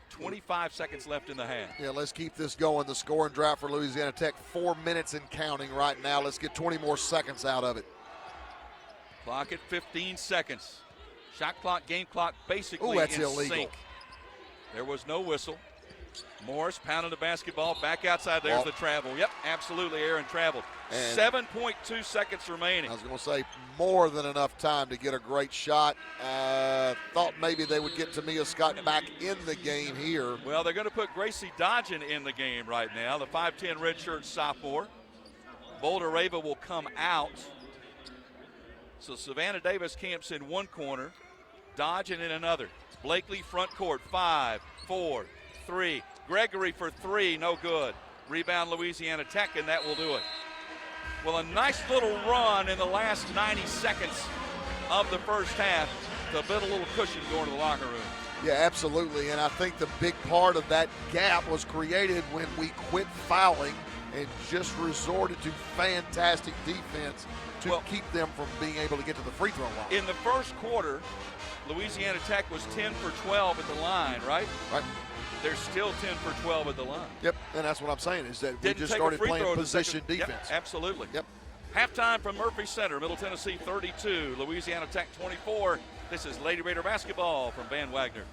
25 seconds left in the half. Yeah, let's keep this going. The scoring drought for Louisiana Tech, 4 minutes and counting right now. Let's get 20 more seconds out of it. Clock at 15 seconds. Shot clock, game clock basically that's in illegal. sync. There was no whistle. Morris pounding the basketball back outside. There's the travel. Yep, absolutely. Aaron traveled. 7.2 seconds remaining. I was going to say more than enough time to get a great shot. Thought maybe they would get Tamia Scott back in the game here. Well, they're going to put Gracie Dodgen in the game right now, the 5'10 redshirt sophomore. Boulder-Rava will come out. So Savannah Davis camps in one corner, Dodgen in another. Blakely front court, 5, 4, 3. Gregory for 3, no good. Rebound Louisiana Tech, and that will do it. Well, a nice little run in the last 90 seconds of the first half to build a little cushion going to the locker room. Yeah, absolutely, and I think the big part of that gap was created when we quit fouling and just resorted to fantastic defense to keep them from being able to get to the free throw line. In the first quarter, Louisiana Tech was 10 for 12 at the line, right? Right. They're still 10 for 12 at the line. Yep, and that's what I'm saying is that Didn't we just take started a free playing throw position Yep, defense. absolutely. Yep. Halftime from Murphy Center, Middle Tennessee 32, Louisiana Tech 24. This is Lady Raider basketball from Van Wagner.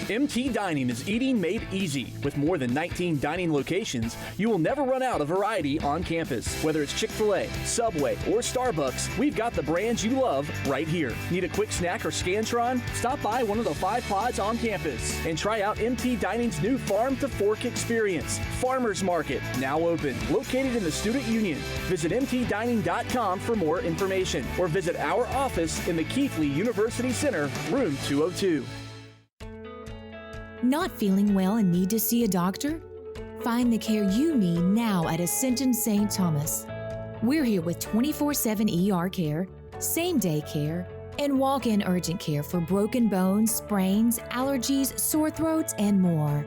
MT Dining is eating made easy. With more than 19 dining locations, you will never run out of variety on campus. Whether it's Chick-fil-A, Subway, or Starbucks, we've got the brands you love right here. Need a quick snack or Scantron? Stop by one of the 5 pods on campus and try out MT Dining's new Farm to Fork experience. Farmers Market, now open, located in the Student Union. Visit mtdining.com for more information or visit our office in the Keithley University Center, room 202. Not feeling well and need to see a doctor? Find the care you need now at Ascension St. Thomas. We're here with 24/7 ER care, same-day care, and walk-in urgent care for broken bones, sprains, allergies, sore throats, and more.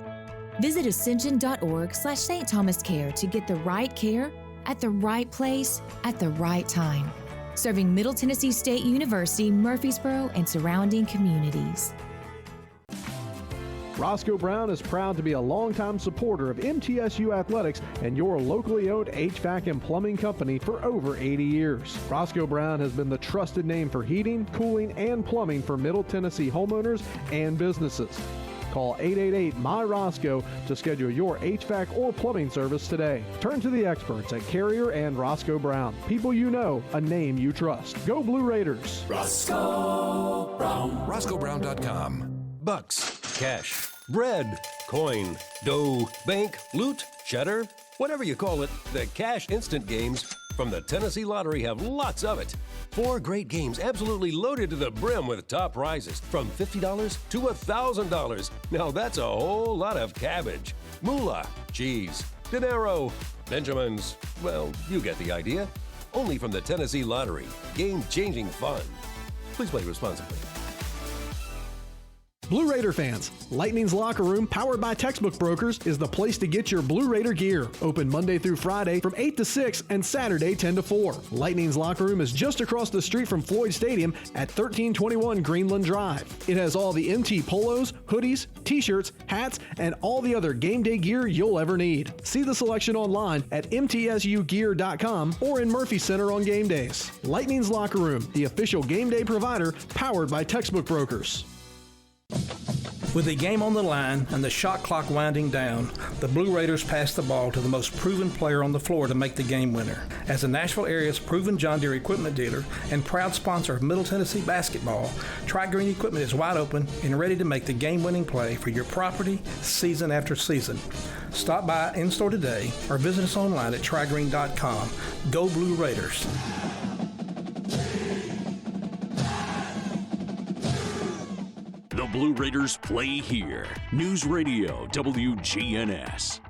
Visit ascension.org/St. Thomas Care to get the right care at the right place at the right time. Serving Middle Tennessee State University, Murfreesboro, and surrounding communities. Roscoe Brown is proud to be a longtime supporter of MTSU athletics and your locally owned HVAC and plumbing company for over 80 years. Roscoe Brown has been the trusted name for heating, cooling, and plumbing for Middle Tennessee homeowners and businesses. Call 888-MY-ROSCOE to schedule your HVAC or plumbing service today. Turn to the experts at Carrier and Roscoe Brown. People you know, a name you trust. Go Blue Raiders. Roscoe Brown. RoscoeBrown.com. Bucks, cash, bread, coin, dough, bank, loot, cheddar, whatever you call it, the Cash Instant games from the Tennessee Lottery have lots of it. 4 great games absolutely loaded to the brim with top prizes from $50 to $1,000. Now that's a whole lot of cabbage. Moolah, cheese, dinero, Benjamins. Well, you get the idea. Only from the Tennessee Lottery. Game-changing fun. Please play responsibly. Blue Raider fans, Lightning's Locker Room, powered by Textbook Brokers, is the place to get your Blue Raider gear. Open Monday through Friday from 8 to 6 and Saturday 10 to 4. Lightning's Locker Room is just across the street from Floyd Stadium at 1321 Greenland Drive. It has all the MT polos, hoodies, t-shirts, hats, and all the other game day gear you'll ever need. See the selection online at mtsugear.com or in Murphy Center on game days. Lightning's Locker Room, the official game day provider, powered by Textbook Brokers. With the game on the line and the shot clock winding down, the Blue Raiders pass the ball to the most proven player on the floor to make the game winner. As the Nashville area's proven John Deere equipment dealer and proud sponsor of Middle Tennessee basketball, Tri-Green Equipment is wide open and ready to make the game-winning play for your property season after season. Stop by in-store today or visit us online at trigreen.com. Go Blue Raiders. The Blue Raiders play here. News Radio WGNS.